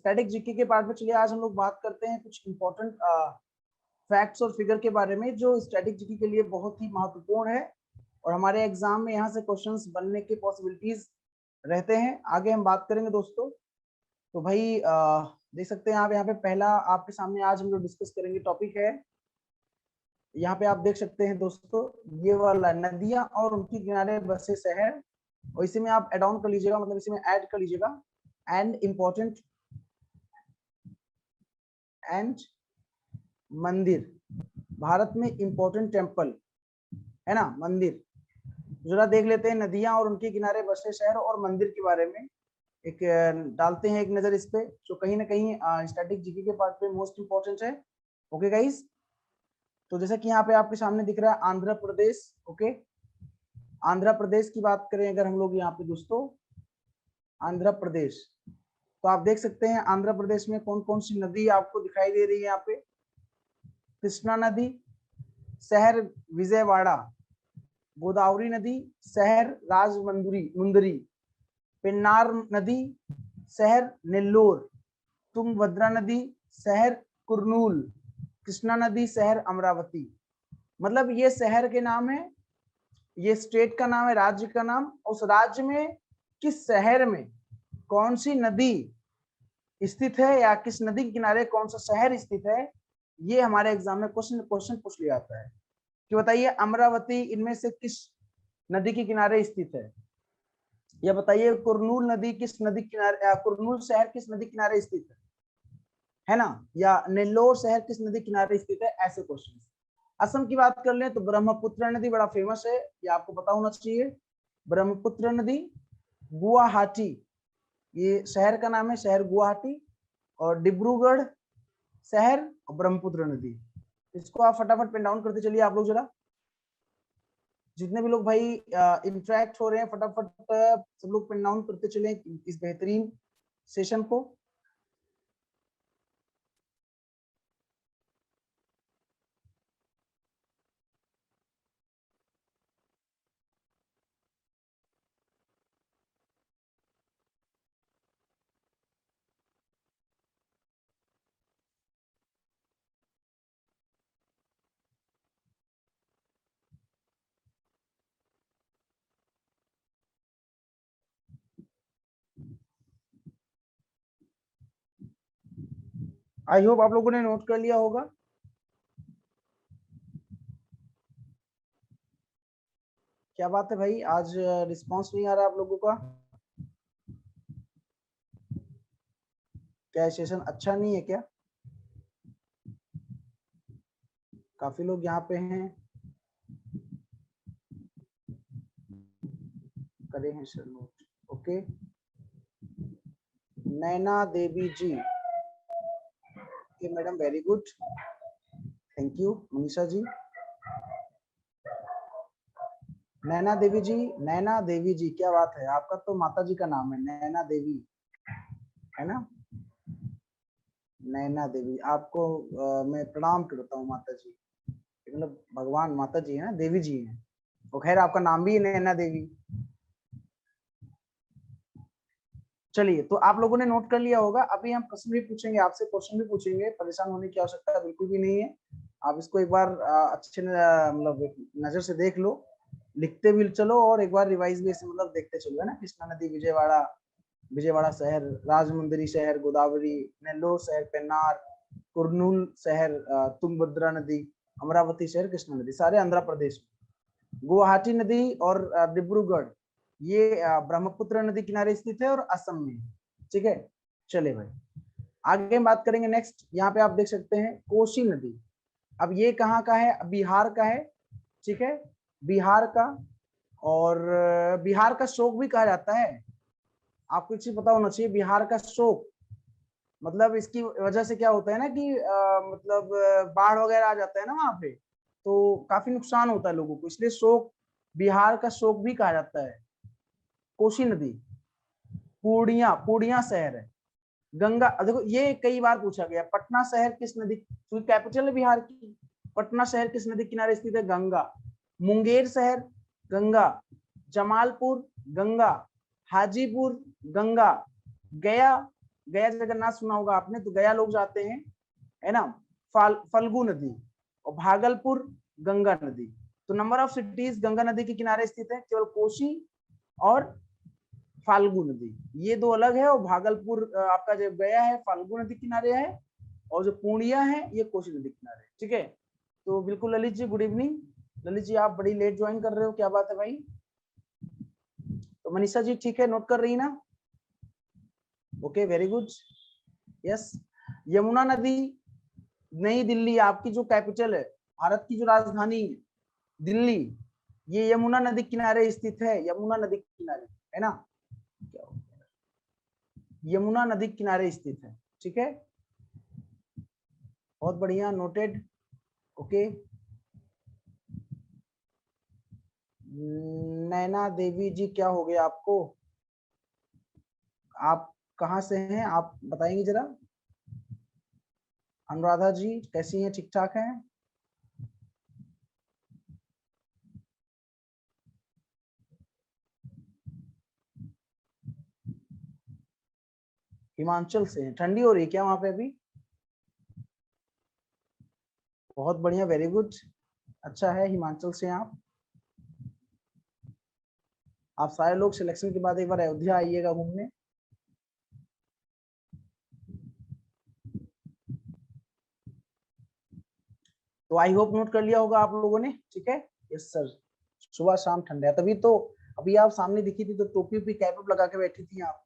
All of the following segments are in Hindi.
स्टैटिक जीके के पार्ट में चलिए आज हम लोग बात करते हैं कुछ इंपॉर्टेंट फैक्ट्स और फिगर के बारे में जो स्टैटिक जीके के लिए बहुत ही महत्वपूर्ण है और हमारे एग्जाम में यहाँ से क्वेश्चंस बनने के पॉसिबिलिटीज रहते हैं। आगे हम बात करेंगे दोस्तों। तो भाई देख सकते हैं आप यहाँ पे पहला आपके सामने आज हम लोग डिस्कस करेंगे टॉपिक है, यहाँ पे आप देख सकते हैं दोस्तों ये वाला नदियां और उनकी किनारे बसे शहर, और इसी में आप एड ऑन कर लीजिएगा, मतलब इसी में ऐड कर लीजिएगा एंड इम्पोर्टेंट एंड मंदिर, भारत में इंपॉर्टेंट टेम्पल है ना मंदिर। जरा देख लेते हैं नदियां और उनके किनारे बसे शहर और मंदिर के बारे में एक डालते हैं एक नजर इस पे, जो कहीं ना कहीं स्टैटिक जीके के पार्ट पे मोस्ट इंपॉर्टेंट है। ओके गाइस, तो जैसा कि यहाँ पे आपके सामने दिख रहा है आंध्र प्रदेश। ओके, आंध्र प्रदेश की बात करें अगर हम लोग यहाँ पे दोस्तों, आंध्र प्रदेश, तो आप देख सकते हैं आंध्र प्रदेश में कौन कौन सी नदी आपको दिखाई दे रही है। यहाँ पे कृष्णा नदी, शहर विजयवाड़ा, गोदावरी नदी, शहर राजमुंदरी, पेन्नार नदी, शहर नेल्लोर, तुंगभद्रा नदी, शहर कुर्नूल, कृष्णा नदी, शहर अमरावती। मतलब ये शहर के नाम है, ये स्टेट का नाम है, राज्य का नाम, उस राज्य में किस शहर में कौन सी नदी स्थित है या किस नदी के किनारे कौन सा शहर स्थित है, ये हमारे एग्जाम में क्वेश्चन पूछ लिया जाता है कि बताइए अमरावती इनमें से किस नदी के किनारे स्थित है, या बताइए कुर्नूल नदी किस नदी किनारे, कुर्नूल शहर किस नदी किनारे स्थित है ना, या नेल्लोर शहर किस नदी किनारे स्थित है, ऐसे क्वेश्चन। असम की बात कर लें तो ब्रह्मपुत्र नदी बड़ा फेमस है, ये आपको पता होना चाहिए। ब्रह्मपुत्र नदी, गुवाहाटी ये शहर का नाम है, शहर गुवाहाटी, और डिब्रूगढ़ शहर और ब्रह्मपुत्र नदी। इसको आप फटाफट पेन डाउन करते चलिए आप लोग, जरा जितने भी लोग भाई इंटरेक्ट हो रहे हैं फटाफट सब लोग पेन डाउन करते चले इस बेहतरीन सेशन को। आई होप आप लोगों ने नोट कर लिया होगा। क्या बात है भाई, आज रिस्पांस नहीं आ रहा आप लोगों का, क्या सेशन अच्छा नहीं है क्या? काफी लोग यहाँ पे हैं, करे हैं sir note. Okay, Naina Devi ji, madam very good, thank you. Manisha ji, Naina Devi ji, Naina Devi ji क्या बात है, आपका तो माता जी का नाम है नैना देवी है ना, नैना देवी आपको मैं प्रणाम करता हूँ माता जी, मतलब भगवान माता जी है ना, देवी जी है, तो खैर आपका नाम भी है नैना देवी। चलिए, तो आप लोगों ने नोट कर लिया होगा, अभी हम प्रश्न भी पूछेंगे आपसे, क्वेश्चन भी पूछेंगे, परेशान होने की आवश्यकता बिल्कुल भी नहीं है। आप इसको एक बार अच्छे मतलब नजर से देख लो, लिखते भी चलो और एक बार रिवाइज भी ऐसे मतलब देखते चलो, है ना। कृष्णा नदी, विजयवाड़ा, विजयवाड़ा शहर, राजमुंदरी शहर, गोदावरी, नेल्लोर शहर, पेन्नार, कुर्नूल शहर, तुंगभद्रा नदी, अमरावती शहर, कृष्णा नदी, सारे आंध्र प्रदेश में। गुवाहाटी नदी और डिब्रूगढ़ ये ब्रह्मपुत्र नदी किनारे स्थित है और असम में, ठीक है। चले भाई आगे हम बात करेंगे नेक्स्ट। यहाँ पे आप देख सकते हैं कोसी नदी, अब ये कहाँ का है, बिहार का है, ठीक है, बिहार का, और बिहार का शोक भी कहा जाता है। आपको एक चीज पता होना चाहिए, बिहार का शोक मतलब इसकी वजह से क्या होता है ना कि मतलब बाढ़ वगैरह आ जाता है ना वहां पे, तो काफी नुकसान होता है लोगों को, इसलिए शोक, बिहार का शोक भी कहा जाता है। कोसी नदी, पूर्णिया शहर है, गंगा, देखो ये कई बार पूछा गया, पटना शहर किस नदी, क्योंकि कैपिटल है बिहार की, पटना शहर किस नदी किनारे स्थित है, गंगा। मुंगेर शहर, गंगा। जमालपुर, गंगा। हाजीपुर, गंगा। गया, गया जगन्नाथ सुना होगा आपने, तो गया लोग जाते हैं, है ना, फल्गु नदी, और भागलपुर गंगा नदी। तो नंबर ऑफ सिटीज गंगा नदी के किनारे स्थित है, केवल कोसी और फाल्गु नदी, ये दो अलग है, और भागलपुर आपका जो गया है फाल्गु नदी किनारे है, और जो पूर्णिया है ये कोसी नदी किनारे। ठीक है, तो बिल्कुल ललित जी, गुड इवनिंग। ललित जी आप बड़ी लेट ज्वाइन कर रहे हो, क्या बात है भाई? तो मनीषा जी ठीक है, नोट कर रही ना? Okay, very good, yes. Yamuna नदी, नई दिल्ली आपकी जो कैपिटल है, भारत की जो राजधानी है दिल्ली, ये यमुना नदी किनारे स्थित है, यमुना नदी किनारे, है ना, यमुना नदी किनारे स्थित है। ठीक है, बहुत बढ़िया, नोटेड। ओके, नैना देवी जी क्या हो गया आपको? आप कहाँ से हैं, आप बताएंगे जरा? अनुराधा जी कैसी हैं, ठीक ठाक हैं? हिमाचल से हैं, ठंडी हो रही है क्या वहां पे अभी? बहुत बढ़िया, वेरी गुड, अच्छा है, हिमाचल से आप सारे लोग सिलेक्शन के बाद एक बार अयोध्या आइएगा घूमने। तो आई होप नोट कर लिया होगा आप लोगों ने। ठीक है, यस सर, सुबह शाम ठंडा है, तभी तो अभी आप सामने दिखी थी तो टोपी उपी कैप लगा के बैठी थी आप।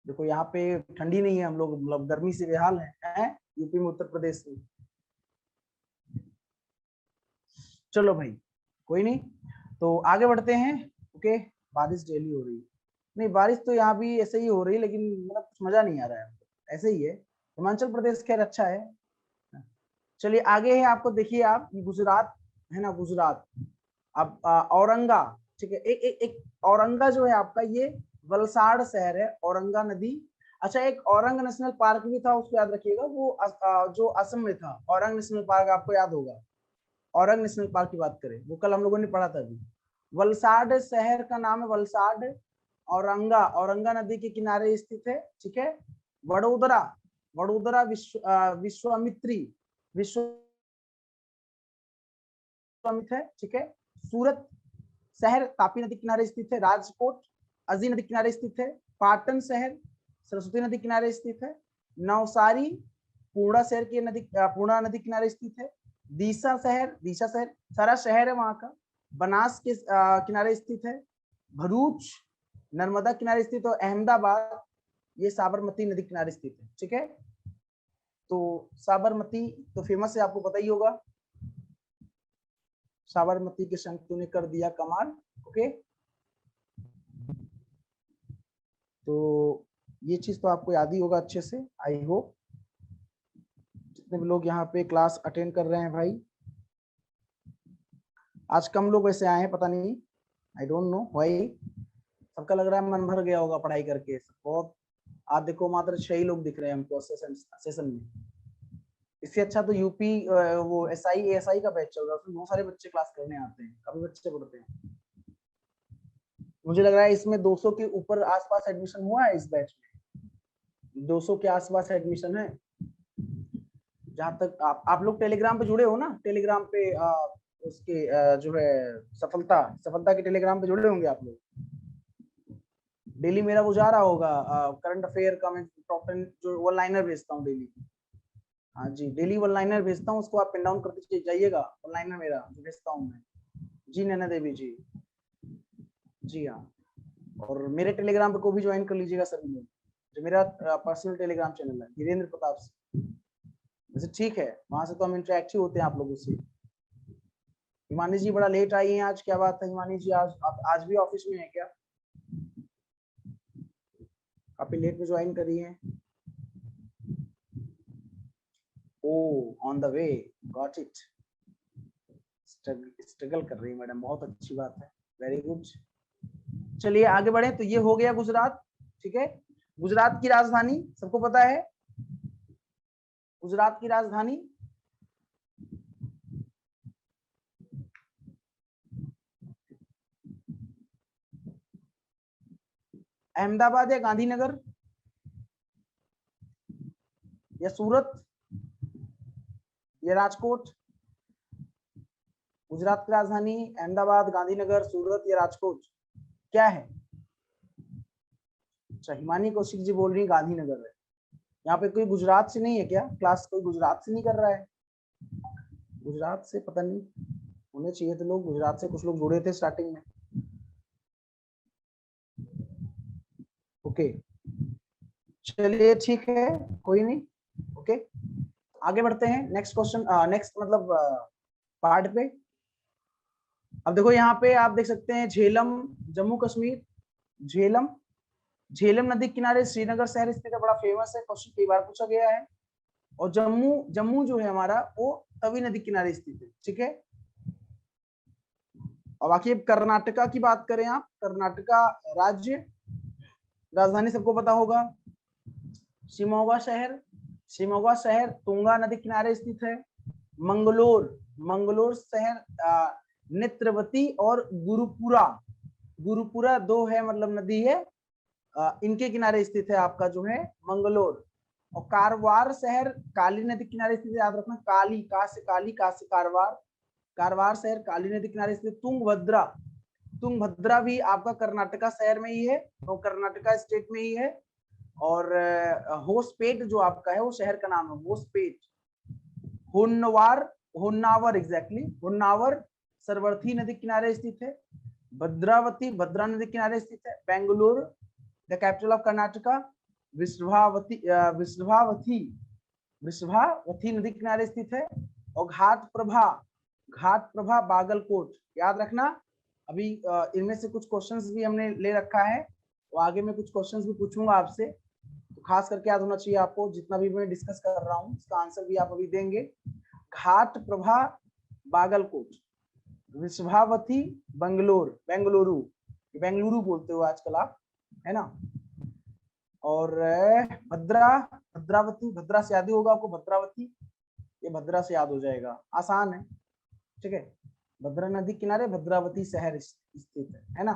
देखो यहाँ पे ठंडी नहीं है, हम लोग मतलब गर्मी से बेहाल हैं यूपी में, उत्तर प्रदेश में। चलो भाई, कोई नहीं, तो आगे बढ़ते हैं। ओके, बारिश डेली हो रही है, नहीं बारिश तो यहाँ भी ऐसे ही हो रही है, लेकिन मतलब कुछ मजा नहीं आ रहा है, ऐसे ही है। हिमाचल प्रदेश खैर अच्छा है। चलिए आगे है, आपको देखिए आप, गुजरात है ना, गुजरात। अब औरंगा, ठीक है, एक औरंगा जो है आपका, ये वलसाड़ शहर है, औरंगा नदी। अच्छा, एक औरंग नेशनल पार्क भी था, उसको याद रखिएगा, वो जो असम में था, औरंग नेशनल पार्क आपको याद होगा। औरंग नेशनल पार्क की बात करें, वो कल हम लोगों ने पढ़ा था अभी। वलसाड शहर का नाम है वलसाड, औरंगा, औरंगा नदी के किनारे स्थित है। ठीक है, वडोदरा, वडोदरा विश्वामित्री, विश्वामित्र है। ठीक है, सूरत शहर तापी नदी किनारे स्थित है। राजकोट अजी नदी किनारे स्थित है। पाटन शहर सरस्वती नदी किनारे स्थित है। नवसारी पूर्णा शहर की नदी, पूर्णा नदी किनारे स्थित है। दीसा शहर सारा शहर है वहां का, बनास के किनारे स्थित है। भरूच नर्मदा किनारे स्थित है। अहमदाबाद ये साबरमती नदी किनारे स्थित है। ठीक है, तो साबरमती तो फेमस है, आपको पता ही होगा, साबरमती के संग तूने कर दिया कमाल। ओके, तो ये चीज तो आपको याद ही होगा अच्छे से, आई होप। जितने भी लोग यहाँ पे क्लास अटेंड कर रहे हैं भाई, आज कम लोग वैसे आए हैं, पता नहीं, आई डोंट नो भाई, सबका लग रहा है मन भर गया होगा पढ़ाई करके बहुत। आज देखो मात्र 6 ही लोग दिख रहे हैं हमको सेशन में। इससे अच्छा तो यूपी वो एसआई का बैच चल रहा है, उसमें बहुत सारे बच्चे क्लास करने आते हैं, काफी बच्चे पढ़ते हैं। मुझे लग रहा है इसमें 200 के ऊपर आसपास एडमिशन हुआ है इस बैच में, 200 के आसपास एडमिशन है। जहां तक आप लोग टेलीग्राम पे जुड़े हो ना, टेलीग्राम पे उसके जो है सफलता के टेलीग्राम पे जुड़े होंगे आप लोग। डेली मेरा वो जा रहा होगा, करंट अफेयर का मैं टॉप 10 जो वन लाइनर भेजता हूँ डेली। हाँ जी, डेली वन लाइनर भेजता हूँ, उसको आप पिन डाउन करते जाइएगा, वन लाइनर मेरा जो भेजता हूँ मैं। जी नैना देवी जी, जी हाँ, और मेरे टेलीग्राम पे को भी ज्वाइन कर लीजिएगा सभी लोग, जो मेरा पर्सनल टेलीग्राम चैनल है धीरेन्द्र प्रताप से। वैसे ठीक है, वहां से तो हम इंटरेक्टिव होते हैं आप लोगों से। हिमानी जी बड़ा लेट आई हैं आज, क्या बात है हिमानी जी, आज भी ऑफिस में है क्या? काफी लेट में ज्वाइन करी है। Oh, on the way, got it, struggle कर रही है मैडम, बहुत अच्छी बात है, वेरी गुड। चलिए आगे बढ़े, तो ये हो गया गुजरात। ठीक है, गुजरात की राजधानी सबको पता है, गुजरात की राजधानी अहमदाबाद या गांधीनगर? या सूरत या राजकोट? गुजरात की राजधानी अहमदाबाद, गांधीनगर, सूरत या राजकोट क्या है? अच्छा, हिमानी कौशिक जी बोल रही है गांधीनगर है। यहाँ पे कोई गुजरात से नहीं है क्या? क्लास कोई गुजरात से नहीं कर रहा है? गुजरात से पता नहीं, होने चाहिए थे लोग गुजरात से, कुछ लोग जुड़े थे स्टार्टिंग में। ओके चलिए ठीक है, कोई नहीं। ओके आगे बढ़ते हैं नेक्स्ट क्वेश्चन, नेक्स्ट मतलब पार्ट पे। अब देखो यहाँ पे आप देख सकते हैं झेलम, जम्मू कश्मीर। झेलम, झेलम नदी किनारे श्रीनगर शहर स्थित है, बड़ा फेमस है, क्वेश्चन कई बार पूछा गया है। और जम्मू, जम्मू जो है हमारा वो तवी नदी किनारे स्थित है, ठीक है। और बाकी कर्नाटका की बात करें आप, कर्नाटका राज्य, राजधानी सबको पता होगा शिमोगा शहर। शिमोगा शहर तुंगा नदी किनारे स्थित है। मंगलोर, मंगलोर शहर नेत्रवती और गुरुपुरा, गुरुपुरा दो है मतलब नदी है, इनके किनारे स्थित है आपका जो है मंगलोर। और कारवार शहर काली नदी किनारे स्थित है, याद रखना, काली, का से काली, का से कारवार, कारवार शहर काली नदी किनारे स्थित। तुंगभद्रा, तुंगभद्रा भी आपका कर्नाटका शहर में ही है, तो कर्नाटका स्टेट में ही है। और होसपेट जो आपका है वो शहर का नाम है, होसपेट। होन्नवार, होन्नावर एग्जैक्टली, होन्नावर सरवर्थी नदी किनारे स्थित है। भद्रावती, भद्रा नदी किनारे स्थित है। Bengaluru the capital of Karnataka, Vishwavati, Vishwavati, Vishwavati नदी किनारे स्थित है। और घाट प्रभा, घाट प्रभा बागलकोट, याद रखना। अभी इनमें से कुछ क्वेश्चंस भी हमने ले रखा है, तो आगे मैं कुछ क्वेश्चंस भी पूछूंगा आपसे, तो खास करके याद होना चाहिए आपको, जितना भी मैं डिस्कस कर रहा हूँ इसका आंसर भी आप अभी देंगे। घाट प्रभा बागलकोट, विश्वावती बंगलोर, बेंगलुरु, बेंगलुरु बोलते हो आजकल आप, है ना। और भद्रा, भद्रावती, भद्रा से याद ही होगा आपको, भद्रावती, ये भद्रा से याद हो जाएगा, आसान है, ठीक है। भद्रा नदी किनारे भद्रावती शहर स्थित है ना।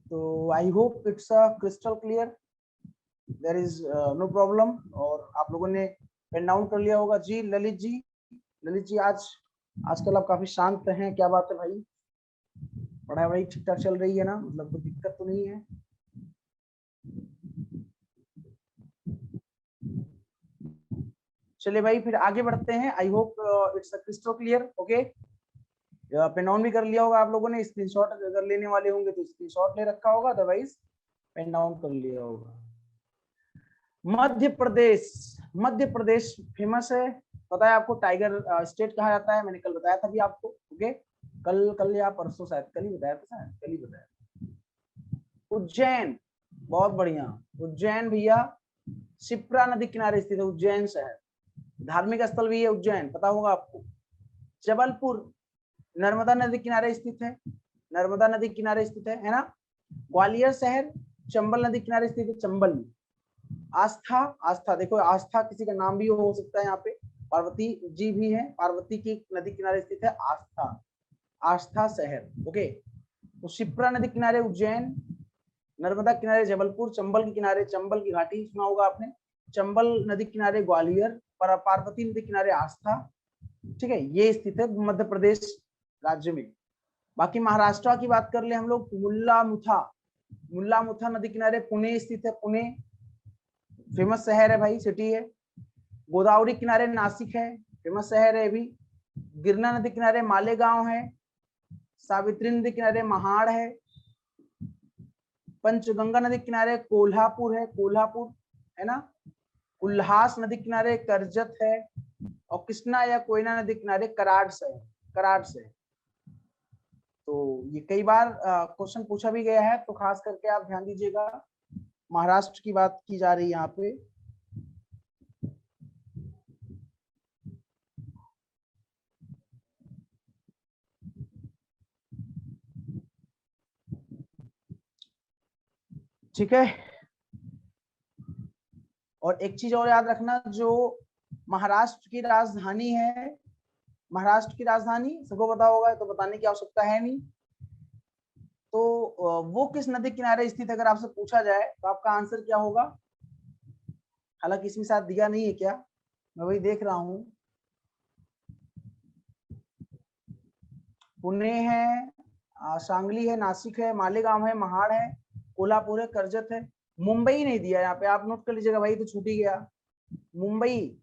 तो I hope it's crystal clear, there is no problem. और आप लोगों ने पेन डाउन कर लिया होगा। जी ललित जी, ललित जी आज आजकल आप काफी शांत हैं, क्या बात है भाई? पढ़ाई वढ़ाई ठीक ठाक चल रही है ना, मतलब कोई दिक्कत तो नहीं है? चलिए भाई फिर आगे बढ़ते हैं। I hope it's crystal clear. Okay, pen down भी कर लिया होगा आप लोगों ने, स्क्रीनशॉट अगर लेने वाले होंगे तो स्क्रीनशॉट ले रखा होगा, अदरवाइज पेन डाउन कर लिया होगा। मध्य प्रदेश, मध्य प्रदेश फेमस है, पता है आपको, टाइगर स्टेट कहा जाता है, मैंने कल बताया था भी आपको। ओके, कल या परसों, शायद कल ही बताया था, शायद कल ही बताया। उज्जैन, बहुत बढ़िया, उज्जैन भैया शिप्रा नदी किनारे स्थित है उज्जैन शहर, धार्मिक स्थल भी है उज्जैन, पता होगा आपको। जबलपुर नर्मदा नदी किनारे स्थित है, नर्मदा नदी किनारे स्थित है ना। ग्वालियर शहर चंबल नदी किनारे स्थित है, चंबल। आस्था, आस्था देखो, आस्था किसी का नाम भी हो सकता है, यहाँ पे पार्वती जी भी है, पार्वती की नदी किनारे स्थित है आस्था, आस्था शहर। ओके, तो शिप्रा नदी किनारे उज्जैन, नर्मदा किनारे जबलपुर, चंबल के किनारे चंबल की घाटी सुना होगा आपने, चंबल नदी किनारे ग्वालियर, पार्वती नदी किनारे आस्था, ठीक है, ये स्थित है मध्य प्रदेश राज्य में। बाकी महाराष्ट्र की बात कर ले हम लोग, मुल्ला मुथा, मुल्ला मुथा नदी किनारे पुणे स्थित है, पुणे फेमस शहर है भाई, सिटी है। गोदावरी किनारे नासिक है, फेमस शहर है भी। गिरना नदी किनारे मालेगांव है। सावित्री नदी किनारे महाड़ है। पंचगंगा नदी किनारे कोल्हापुर है, कोल्हापुर है ना। उल्हास नदी किनारे करजत है। और कृष्णा या कोयना नदी किनारे कराड़ से, कराड़ से। तो ये कई बार क्वेश्चन पूछा भी गया है, तो खास करके आप ध्यान दीजिएगा, महाराष्ट्र की बात की जा रही है यहाँ पे। ठीक है, और एक चीज और याद रखना, जो महाराष्ट्र की राजधानी है, महाराष्ट्र की राजधानी सबको पता होगा, तो बताने की आवश्यकता है नहीं। तो वो किस नदी किनारे स्थित, अगर आपसे पूछा जाए तो आपका आंसर क्या होगा? हालांकि इसमें साथ दिया नहीं है क्या, मैं वही देख रहा हूँ। पुणे है, सांगली है, नासिक है, मालेगांव है, महाड़ है, कोल्हापुर है, कर्जत है। मुंबई नहीं दिया यहाँ पे, आप नोट कर लीजिएगा भाई, तो छूट ही गया। मुंबई,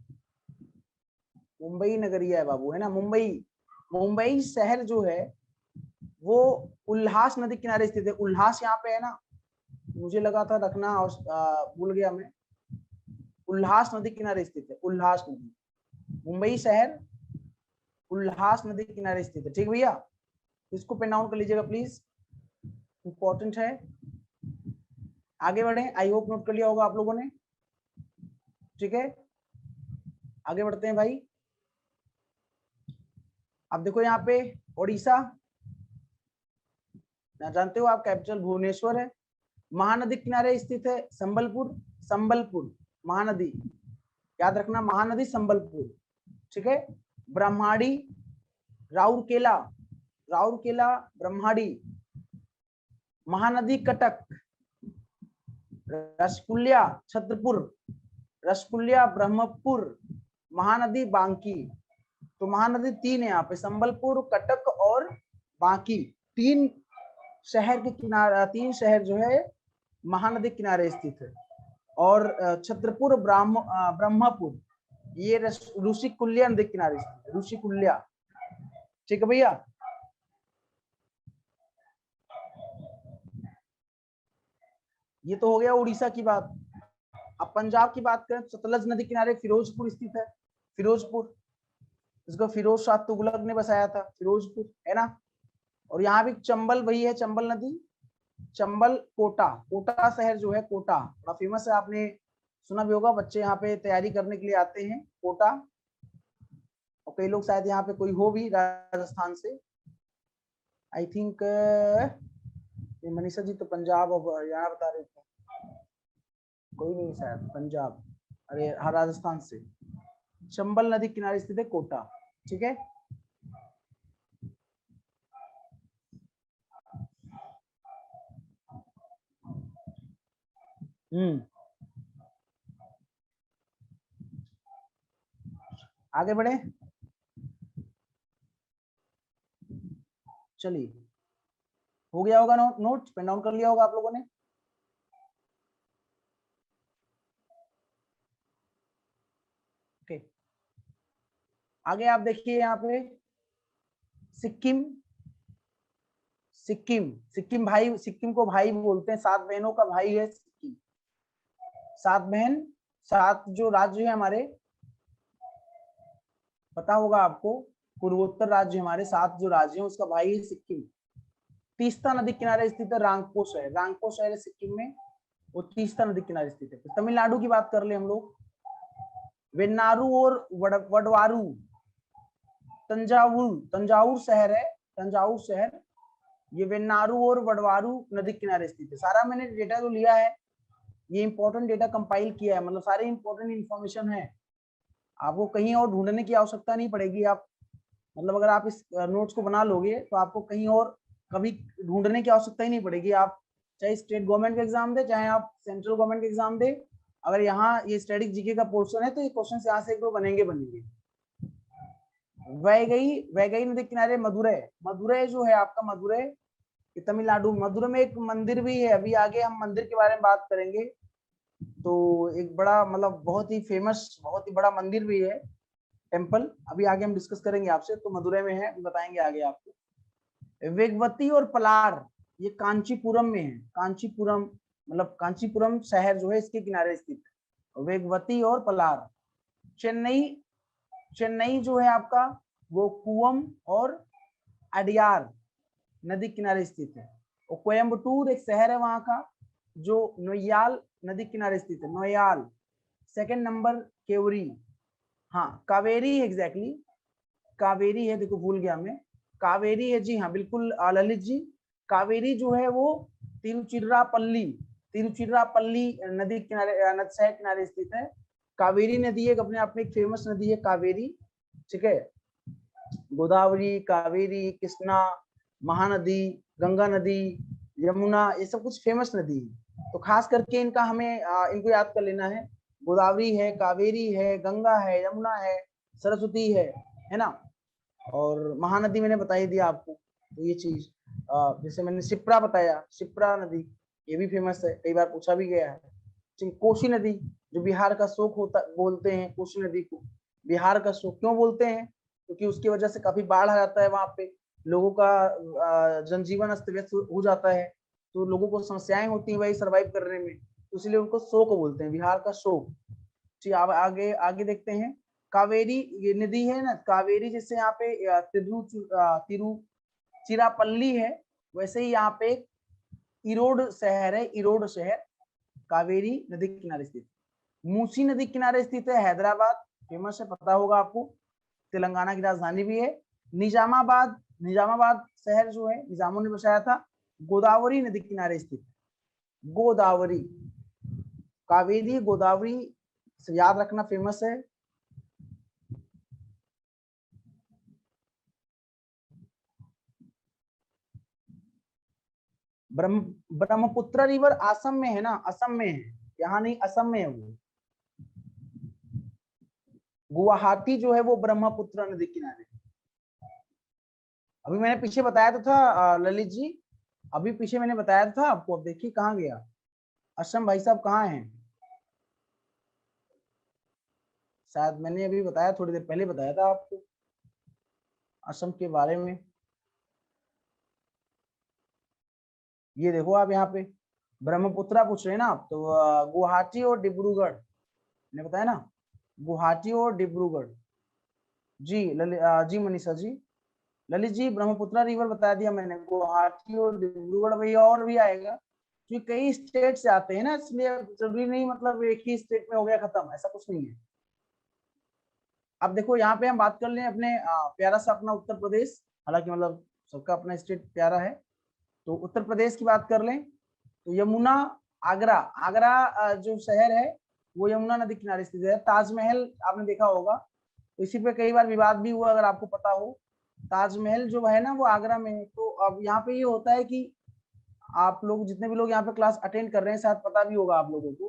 मुंबई नगरीय है बाबू, है ना। मुंबई, मुंबई शहर जो है वो उल्हास नदी किनारे स्थित है। उल्हास यहाँ पे है ना, मुझे लगा था रखना और भूल गया मैं। उल्हास नदी किनारे स्थित है, उल्हास नदी। मुंबई शहर उल्हास नदी किनारे स्थित है। ठीक भैया, इसको पेन डाउन कर लीजिएगा प्लीज, इंपॉर्टेंट है। आगे बढ़े, आई होप नोट कर लिया होगा आप लोगों ने। ठीक है, आगे बढ़ते हैं भाई। अब देखो यहाँ पे ओडिशा, जानते हो आप, कैपिटल भुवनेश्वर है। महानदी किनारे स्थित है संबलपुर, संबलपुर महानदी, याद रखना, महानदी संबलपुर। ठीक है, ब्रह्माड़ी, राउरकेला, राउरकेला ब्रह्माड़ी, महानदी कटक, रसकुल्या छतरपुर, रसकुल्या ब्रह्मपुर, महानदी बांकी। तो महानदी तीन है यहाँ पे, संबलपुर, कटक और बांकी। तीन शहर के किनारे, तीन शहर जो है महानदी किनारे स्थित है। और छतरपुर ब्रह्मपुर ये ऋषिकुल्या नदी किनारे स्थित है, ऋषिकुल्या। ठीक है भैया, ये तो हो गया उड़ीसा की बात। अब पंजाब की बात करें, सतलज नदी किनारे फिरोजपुर स्थित है, फिरोजपुर, इसको फिरोज शाह तुगलक ने बसाया था, फिरोजपुर, है ना। और यहाँ भी चंबल वही है, चंबल नदी, चंबल, कोटा, कोटा शहर जो है, कोटा बड़ा फेमस है, आपने सुना भी होगा, बच्चे यहाँ पे तैयारी करने के लिए आते हैं, कोटा। और कई लोग शायद यहाँ पे कोई हो भी राजस्थान से, आई थिंक। मनीषा जी तो पंजाब और हरियाणा बता रहे थे, कोई नहीं शायद पंजाब, अरे हाँ राजस्थान से। चंबल नदी किनारे स्थित है कोटा। ठीक है, आगे बढ़े, चलिए। हो गया होगा नोट पेन डाउन कर लिया होगा आप लोगों ने। ओके, आगे आप देखिए यहाँ पे सिक्किम, सिक्किम, सिक्किम भाई, सिक्किम को भाई बोलते हैं, 7 बहनों का भाई है सिक्किम। 7 बहन, 7 जो राज्य है हमारे, पता होगा आपको, पूर्वोत्तर राज्य हमारे 7 जो राज्य हैं उसका भाई है सिक्किम। तीस्ता नदी किनारे स्थित है रांगपो शहर, रांगपो शहर है सिक्किम में, वो तीस्ता नदी किनारे स्थित है। तमिलनाडु की बात कर ले हम लोग, वेन्नारू और वडवारू, तंजावुर, तंजावुर शहर है, तंजावुर शहर, ये वेन्नारू और वडवारू नदी किनारे स्थित है। सारा मैंने डेटा जो लिया है ये इंपॉर्टेंट डेटा कंपाइल किया है, मतलब सारे इंपॉर्टेंट इंफॉर्मेशन है, आपको कहीं और ढूंढने की आवश्यकता नहीं पड़ेगी। आप मतलब अगर आप इस नोट्स को बना लोगे तो आपको कहीं और कभी ढूंढने की आवश्यकता ही नहीं पड़ेगी। आप चाहे स्टेट गवर्नमेंट का एग्जाम दे, चाहे आप सेंट्रल गवर्नमेंट का एग्जाम दे, अगर यहाँ ये स्टैटिक जीके का पोर्शन है तो ये क्वेश्चन यहाँ से एक दो बनेंगे बनेंगे। वैगई, वैगई नदी किनारे मदुरै, मदुरै जो है आपका, मदुरै तमिलनाडु, मदुरै में एक मंदिर भी है, अभी आगे हम मंदिर के बारे में बात करेंगे। तो एक बड़ा मतलब बहुत ही फेमस, बहुत ही बड़ा मंदिर भी है, टेम्पल, अभी आगे हम डिस्कस करेंगे आपसे। तो मदुरै में है, बताएंगे आगे आपको। वेगवती और पलार ये कांचीपुरम में है, कांचीपुरम मतलब कांचीपुरम शहर जो है इसके किनारे स्थित है, वेगवती और पलार। चेन्नई, चेन्नई जो है आपका वो कुवम और अडियार नदी किनारे स्थित है। और कोयम्बटूर एक शहर है वहां का जो नोयाल नदी किनारे स्थित है, नोयाल। सेकंड नंबर केवरी, हाँ कावेरी एग्जैक्टली, कावेरी है, देखो भूल गया मैं, कावेरी है जी, हाँ बिल्कुल ललित जी। कावेरी जो है वो तिरुचिरापल्ली, तिरुचिरापल्ली नदी किनारे, शहर किनारे स्थित है। कावेरी नदी एक अपने आप में एक फेमस नदी है कावेरी। ठीक है, गोदावरी, कावेरी, कृष्णा, महानदी, गंगा नदी, यमुना, ये सब कुछ फेमस नदी है। तो खास करके इनका हमें इनको याद कर लेना है। गोदावरी है, कावेरी है, गंगा है, यमुना है, सरस्वती है ना। और महानदी मैंने बता ही दिया आपको। तो ये चीज जैसे मैंने शिप्रा बताया, शिप्रा नदी ये भी फेमस है, कई बार पूछा भी गया है। ठीक, कोसी नदी जो बिहार का शोक होता बोलते हैं, कोसी नदी को बिहार का शोक क्यों बोलते हैं? क्योंकि उसकी वजह से काफी बाढ़ आ जाता है वहां पे, लोगों का जनजीवन अस्त व्यस्त हो जाता है, तो लोगों को समस्याएं होती है भाई सर्वाइव करने में, तो इसलिए उनको शोक बोलते हैं, बिहार का शोक। ठीक, अब आगे आगे देखते हैं। कावेरी ये नदी है ना, कावेरी जैसे यहाँ पे तिरुचिरापल्ली है, वैसे ही यहाँ पे इरोड शहर है, इरोड शहर कावेरी नदी के किनारे स्थित। मूसी नदी के किनारे स्थित है हैदराबाद, फेमस है, पता होगा आपको, तेलंगाना की राजधानी भी है। निजामाबाद, निजामाबाद शहर जो है निजामों ने बसाया था, गोदावरी नदी के किनारे स्थित। गोदावरी, कावेरी गोदावरी से याद रखना, फेमस है। ब्रह्मपुत्र रिवर असम में है ना, असम में है, यहाँ नहीं, असम में है वो। गुवाहाटी जो है वो ब्रह्मपुत्र नदी किनारे। अभी मैंने पीछे बताया तो था ललित जी, अभी पीछे मैंने बताया था आपको, अब देखिए कहाँ गया असम, भाई साहब कहाँ हैं? शायद मैंने अभी बताया, थोड़ी देर पहले बताया था आपको असम के बारे में। ये देखो आप यहाँ पे ब्रह्मपुत्रा पूछ रहे हैं ना आप, तो गुवाहाटी और डिब्रूगढ़ ने बताया ना, गुवाहाटी और डिब्रूगढ़। जी जी मनीषा जी, ललित जी ब्रह्मपुत्रा रिवर बता दिया मैंने, गुवाहाटी और डिब्रूगढ़, भैया और भी आएगा क्योंकि कई स्टेट से आते हैं ना, इसलिए जरूरी नहीं मतलब एक ही स्टेट में हो गया खत्म, ऐसा कुछ नहीं है। अब देखो यहाँ पे हम बात कर लें अपने प्यारा सा अपना उत्तर प्रदेश, हालांकि मतलब सबका अपना स्टेट प्यारा है, तो उत्तर प्रदेश की बात कर लें तो यमुना, आगरा, आगरा जो शहर है वो यमुना नदी किनारे स्थित है। ताजमहल आपने देखा होगा, तो इसी पे कई बार विवाद भी हुआ, अगर आपको पता हो। ताजमहल जो है ना वो आगरा में है। तो अब यहाँ पे ये होता है कि आप लोग जितने भी लोग यहाँ पे क्लास अटेंड कर रहे हैं, शायद पता भी होगा आप लोगों को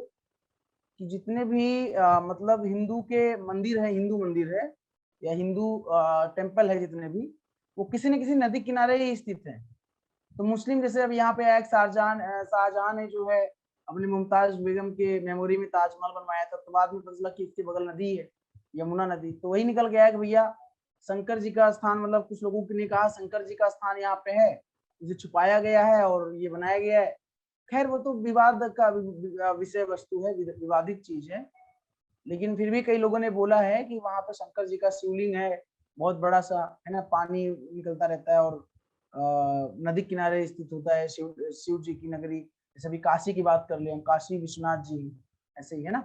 कि जितने भी मतलब हिंदू के मंदिर है, हिंदू मंदिर है या हिंदू टेम्पल है जितने भी, वो किसी न किसी नदी किनारे ही स्थित है। तो मुस्लिम जैसे अब यहाँ पे एक शाहजहां ने जो है अपनी मुमताज बेगम के मेमोरी में ताजमहल बनवाया था, तो बाद में पता चला कि इसके बगल नदी है यमुना नदी, तो वही निकल गया है कि भैया शंकर जी का स्थान, मतलब कुछ लोगों ने कहा शंकर जी का स्थान यहाँ पे है, इसे छुपाया गया है और ये बनाया गया है। खैर वो तो विवाद का विषय वस्तु है, विवादित चीज है, लेकिन फिर भी कई लोगों ने बोला है कि वहां पर शंकर जी का शिवलिंग है, बहुत बड़ा सा है ना, पानी निकलता रहता है और नदी किनारे स्थित होता है, शिव जी की नगरी। जैसे अभी काशी की बात कर ले हम, काशी विश्वनाथ जी ऐसे ही है ना।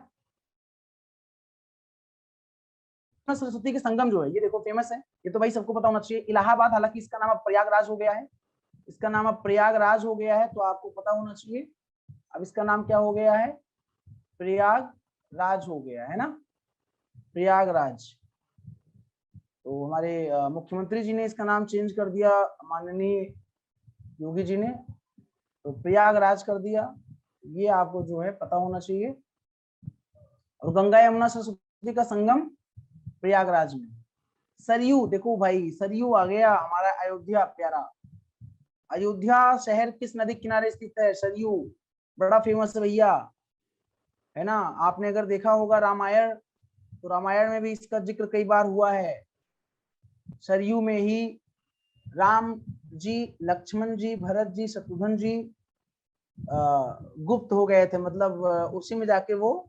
सरस्वती के संगम जो है ये देखो फेमस है, ये तो भाई सबको पता होना चाहिए, इलाहाबाद, हालांकि इसका नाम अब प्रयागराज हो गया है, इसका नाम अब प्रयागराज हो गया है, तो आपको पता होना चाहिए अब इसका नाम क्या हो गया है, प्रयागराज हो गया है ना, प्रयागराज। तो हमारे मुख्यमंत्री जी ने इसका नाम चेंज कर दिया, माननीय योगी जी ने, तो प्रयागराज कर दिया, ये आपको जो है पता होना चाहिए। और गंगा यमुना सरस्वती का संगम प्रयागराज में। सरयू देखो भाई, सरयू आ गया हमारा अयोध्या प्यारा, अयोध्या शहर किस नदी किनारे स्थित है? सरयू, बड़ा फेमस है भैया, है ना। आपने अगर देखा होगा रामायण, तो रामायण में भी इसका जिक्र कई बार हुआ है। सरयू में ही राम जी, लक्ष्मण जी, भरत जी, शत्रुघ्न जी गुप्त हो गए थे, मतलब उसी में जाके वो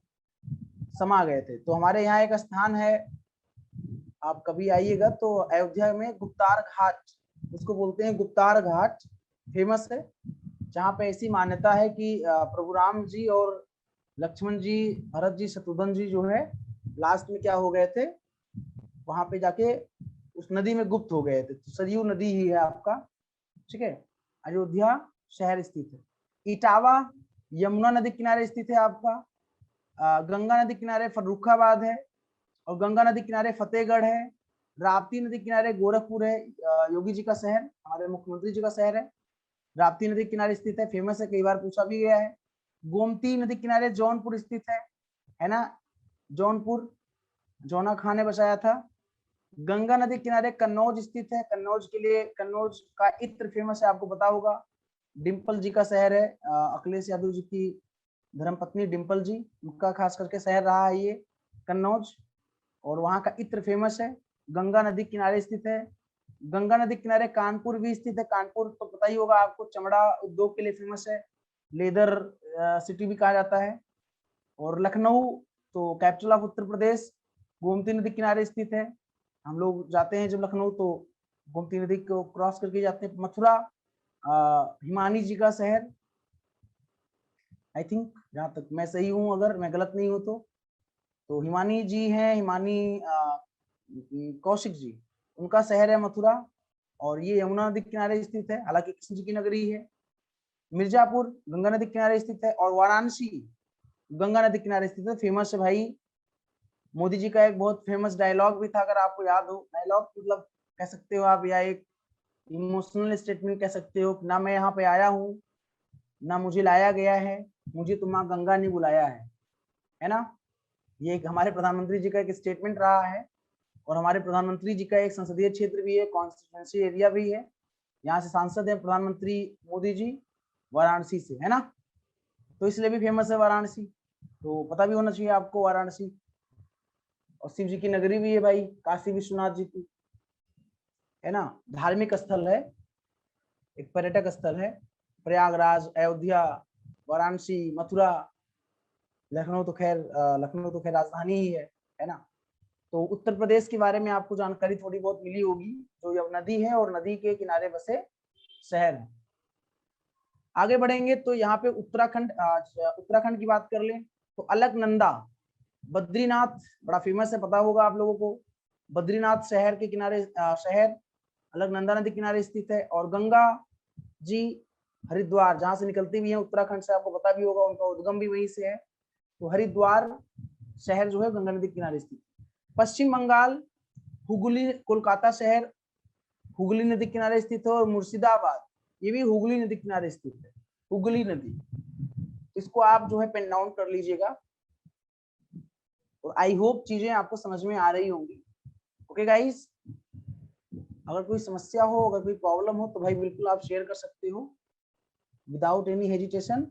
समा गए थे। तो हमारे यहाँ एक स्थान है, आप कभी आइएगा तो अयोध्या में गुप्तार घाट, उसको बोलते हैं गुप्तार घाट, फेमस है, जहाँ पे ऐसी मान्यता है कि प्रभु राम जी और लक्ष्मण जी, भरत जी, शत्रुघ्न जी जो है लास्ट में क्या हो गए थे, वहां पे जाके उस नदी में गुप्त हो गए थे। तो सरयू नदी ही है आपका, ठीक है। अयोध्या शहर स्थित है। इटावा यमुना नदी किनारे स्थित है आपका। गंगा नदी किनारे फर्रुखाबाद है, और गंगा नदी किनारे फतेहगढ़ है। राप्ती नदी किनारे गोरखपुर है, योगी जी का शहर, हमारे मुख्यमंत्री जी का शहर है, राप्ती नदी किनारे स्थित है, फेमस है, कई बार पूछा भी गया है। गोमती नदी किनारे जौनपुर स्थित है ना। जौनपुर, जौना खान ने बसाया था। गंगा नदी किनारे कन्नौज स्थित है। कन्नौज के लिए, कन्नौज का इत्र फेमस है, आपको पता होगा। डिम्पल जी का शहर है, अखिलेश यादव जी की धर्मपत्नी डिम्पल जी, उनका खास करके शहर रहा है ये कन्नौज, और वहां का इत्र फेमस है। गंगा नदी किनारे स्थित है। गंगा नदी किनारे कानपुर भी स्थित है। कानपुर तो पता ही होगा आपको, चमड़ा उद्योग के लिए फेमस है, लेदर सिटी भी कहा जाता है। और लखनऊ तो कैपिटल ऑफ उत्तर प्रदेश, गोमती नदी किनारे स्थित है। हम लोग जाते हैं जब लखनऊ तो गोमती नदी को क्रॉस करके जाते हैं। मथुरा हिमानी जी का शहर, आई थिंक, जहां तक मैं सही हूं, अगर मैं गलत नहीं हूं तो हिमानी जी हैं, हिमानी कौशिक जी, उनका शहर है मथुरा, और ये यमुना नदी किनारे स्थित है, हालांकि कृष्ण जी की नगरी है। मिर्जापुर गंगा नदी किनारे स्थित है, और वाराणसी गंगा नदी किनारे स्थित है। फेमस है भाई। मोदी जी का एक बहुत फेमस डायलॉग भी था, अगर आपको याद हो। डायलॉग मतलब कह सकते हो आप, या एक इमोशनल स्टेटमेंट कह सकते हो। ना मैं यहाँ पे आया हूँ, ना मुझे लाया गया है, मुझे तो माँ गंगा ने बुलाया है ना। ये एक हमारे प्रधानमंत्री जी का एक स्टेटमेंट रहा है, और हमारे प्रधानमंत्री जी का एक संसदीय क्षेत्र भी है, कॉन्स्टिट्यूंसी एरिया भी है। यहाँ से सांसद है प्रधानमंत्री मोदी जी, वाराणसी से, है ना। तो इसलिए भी फेमस है वाराणसी, तो पता भी होना चाहिए आपको वाराणसी। और शिव जी की नगरी भी है भाई, काशी विश्वनाथ जी की, है ना। धार्मिक स्थल है, एक पर्यटक स्थल है। प्रयागराज, अयोध्या, वाराणसी, मथुरा, लखनऊ तो खैर राजधानी ही है ना। तो उत्तर प्रदेश के बारे में आपको जानकारी थोड़ी बहुत मिली होगी, जो यह नदी है और नदी के किनारे बसे शहर है। आगे बढ़ेंगे तो यहाँ पे उत्तराखंड, उत्तराखंड की बात कर लें तो अलकनंदा, बद्रीनाथ बड़ा फेमस है, पता होगा आप लोगों को। बद्रीनाथ शहर के किनारे शहर अलकनंदा नदी किनारे स्थित है। और गंगा जी हरिद्वार, जहां से निकलती भी है उत्तराखंड से, आपको पता भी होगा, उनका उद्गम भी वहीं से है। तो हरिद्वार शहर जो है गंगा नदी किनारे स्थित। पश्चिम बंगाल हुगली, कोलकाता शहर हुगली नदी किनारे स्थित है। और मुर्शिदाबाद, ये भी हुगली नदी किनारे स्थित है, हुगली नदी। इसको आप जो है पेन डाउन कर लीजिएगा, और आई होप चीजें आपको समझ में आ रही होंगी। ओके गाइस, अगर कोई समस्या हो, अगर कोई प्रॉब्लम हो तो भाई बिल्कुल आप शेयर कर सकते हो विदाउट एनी हेजिटेशन।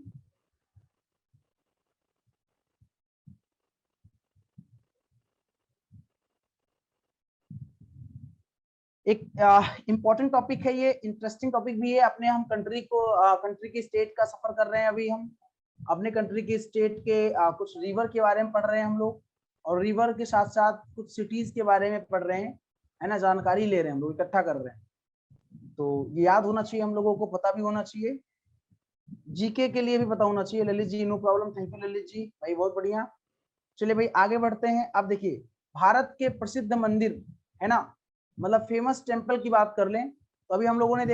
एक इम्पोर्टेंट टॉपिक है ये, इंटरेस्टिंग टॉपिक भी है। अपने हम कंट्री को, कंट्री की स्टेट का सफर कर रहे हैं अभी हम। अपने कंट्री की स्टेट के कुछ रिवर के बारे में पढ़ रहे हैं हम लोग, और रिवर के साथ साथ कुछ सिटीज के बारे में पढ़ रहे हैं, है ना। जानकारी ले रहे हैं हम लोग, इकट्ठा कर रहे हैं। तो ये याद होना चाहिए हम लोगों को, पता भी होना चाहिए, जीके के लिए भी पता होना चाहिए। Lalit ji, no problem, thank you Lalit ji भाई, बहुत बढ़िया। चलिए भाई आगे बढ़ते हैं। अब देखिए, भारत के प्रसिद्ध मंदिर, है ना, मतलब फेमस टेम्पल की बात कर लें तो अभी हम लोगों ने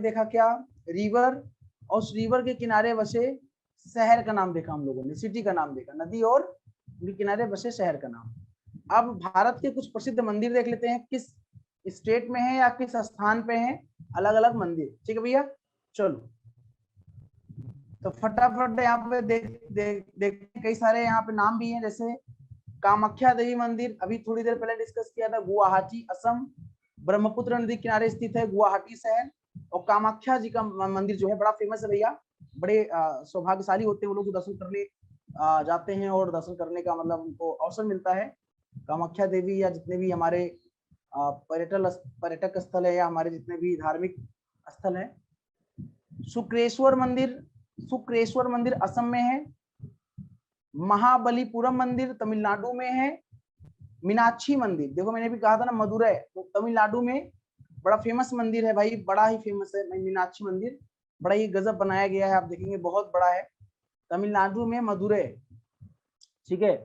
देखा क्या, रिवर, और उस रिवर के किनारे बसे शहर का नाम देखा हम लोगों ने, सिटी का नाम देखा, नदी और उनके किनारे बसे शहर का नाम। अब भारत के कुछ प्रसिद्ध मंदिर देख लेते हैं, किस स्टेट में है या किस स्थान पे है, अलग अलग मंदिर, ठीक है भैया। चलो तो फटाफट यहाँ पे देख कई सारे यहाँ पे नाम भी हैं, जैसे कामाख्या देवी मंदिर, अभी थोड़ी देर पहले डिस्कस किया था, गुवाहाटी असम, ब्रह्मपुत्र नदी किनारे स्थित है गुवाहाटी शहर। और कामाख्या जी का मंदिर जो है बड़ा फेमस है भैया। बड़े सौभाग्यशाली होते हैं वो लोग जो दर्शन करने जाते हैं, और दर्शन करने का मतलब उनको अवसर मिलता है। कामाख्या देवी या जितने भी हमारे पर्यटक स्थल है, या हमारे जितने भी धार्मिक स्थल है। शुक्रेश्वर मंदिर असम में है। महाबलीपुरम मंदिर तमिलनाडु में है। मीनाक्षी मंदिर, देखो मैंने भी कहा था ना मदुरै, तो तमिलनाडु में बड़ा फेमस मंदिर है भाई, बड़ा ही फेमस है मीनाक्षी मंदिर, बड़ा ही गजब बनाया गया है, आप देखेंगे बहुत बड़ा है, तमिलनाडु में मदुरै, ठीक है।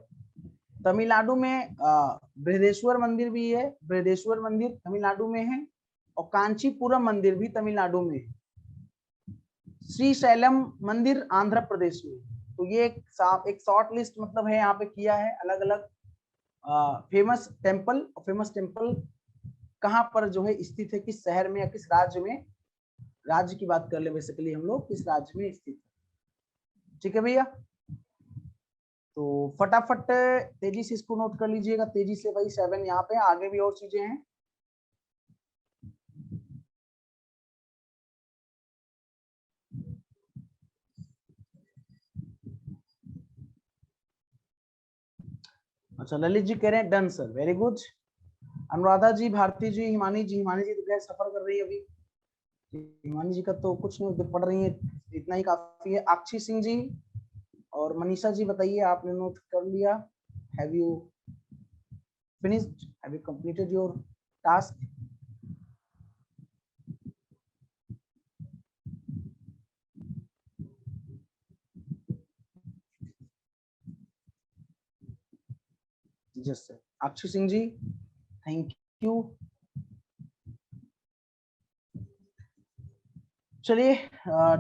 तमिलनाडु में बृहदेश्वर मंदिर भी है, बृहदेश्वर मंदिर तमिलनाडु में है। और कांचीपुरम मंदिर भी तमिलनाडु में है। श्रीशैलम मंदिर आंध्र प्रदेश में। तो ये एक शॉर्ट लिस्ट मतलब है यहाँ पे किया है, अलग अलग फेमस टेम्पल कहाँ पर जो है स्थित है, किस शहर में या किस राज्य में, राज्य की बात कर ले बेसिकली हम लोग, किस राज्य में स्थित है, ठीक है भैया। तो फटाफट तेजी से इसको नोट कर लीजिएगा, तेजी से भाई। 7 यहाँ पे, आगे भी और चीजें हैं। अच्छा, ललित जी कह रहे हैं done sir, very good. Anuradha ji, Bharti ji, Himani ji, Himani ji तो गैर सफर कर रही है अभी। हिमानी जी का तो कुछ नहीं, उधर पढ़ रही है, इतना ही काफी है। अक्षी सिंह जी और मनीषा जी बताइए, आपने नोट कर लिया? Have you finished, have you completed your task? Yes sir, Akshi Singh ji, thank you. चलिए,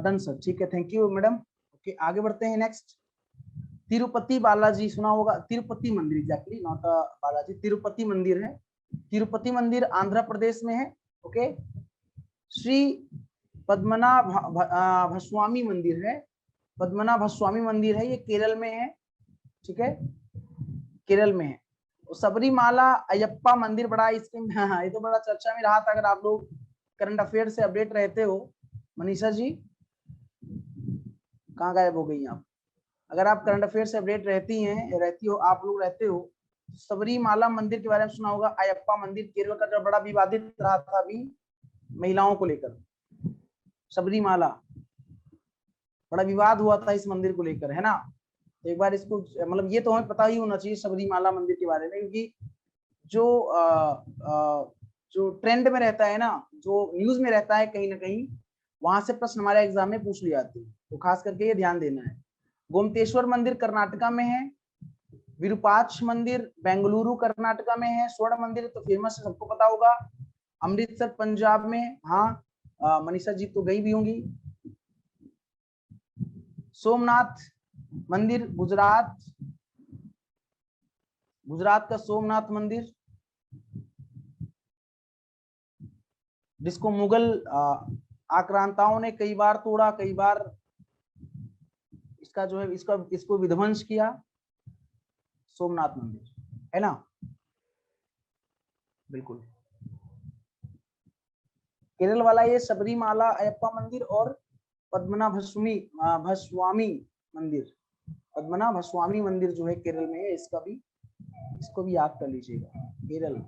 डन सर, ठीक है, थैंक यू मैडम। ओके, आगे बढ़ते हैं। नेक्स्ट, तिरुपति बालाजी सुना होगा, तिरुपति मंदिर, एग्जैक्टली नॉट बालाजी, तिरुपति मंदिर है। तिरुपति मंदिर आंध्र प्रदेश में है। ओके, श्री पद्मनाभ भस्वामी मंदिर है, पद्मनाभ भस्वामी मंदिर है, ये केरल में है। ठीक है, केरल में है। सबरीमाला अयप्पा मंदिर बड़ा इसके, हाँ, ये तो बड़ा चर्चा में रहा था। अगर आप लोग करंट अफेयर से अपडेट रहते हो, मनीषा जी कहाँ गायब हो गई आप? अगर आप करंट अफेयर से अपडेट रहती हो, आप लोग रहते हो, सबरीमाला मंदिर के बारे में सुना होगा। अयप्पा मंदिर केरल का जो बड़ा विवादित रहा था अभी महिलाओं को लेकर, सबरीमाला बड़ा विवाद हुआ था इस मंदिर को लेकर, है ना? तो एक बार इसको, मतलब ये तो हमें पता ही होना चाहिए सबरीमाला मंदिर के बारे में, क्योंकि जो जो ट्रेंड में रहता है ना, जो न्यूज में रहता है कहीं ना कहीं, वहां से प्रश्न हमारे एग्जाम में पूछ लिए जाते हैं, तो खास करके ये ध्यान देना है। गोमतेश्वर मंदिर कर्नाटका में है। विरूपाक्ष मंदिर बेंगलुरु कर्नाटका में है। स्वर्ण मंदिर तो फेमस है, सबको पता होगा, अमृतसर पंजाब में। हाँ, मनीषा जी तो गई भी होंगी। सोमनाथ मंदिर गुजरात, गुजरात का सोमनाथ मंदिर, जिसको मुगल आक्रांताओं ने कई बार तोड़ा, कई बार इसका जो है इसको विध्वंस किया, सोमनाथ मंदिर, है ना? बिल्कुल, केरल वाला ये सबरीमाला अयप्पा मंदिर और भस्वामी मंदिर, पद्मनाभ भस्वामी मंदिर जो है केरल में है, इसको भी याद कर लीजिएगा, केरल।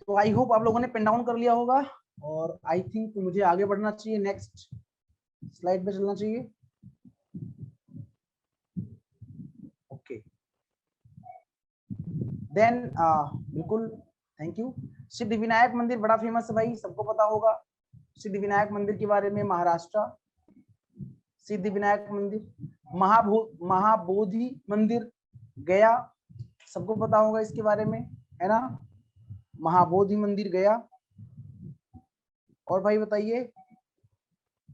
तो आई होप आप लोगों ने पेन डाउन कर लिया होगा, और आई थिंक मुझे आगे बढ़ना चाहिए, नेक्स्ट स्लाइड पे चलना चाहिए। ओके, देन बिल्कुल, थैंक यू। सिद्धि विनायक मंदिर बड़ा फेमस है भाई, सबको पता होगा सिद्धि विनायक मंदिर के बारे में। महाराष्ट्र सिद्धि विनायक मंदिर। महाबोधि मंदिर गया, सबको पता होगा इसके बारे में, है ना? महाबोधि मंदिर गया। और भाई बताइए,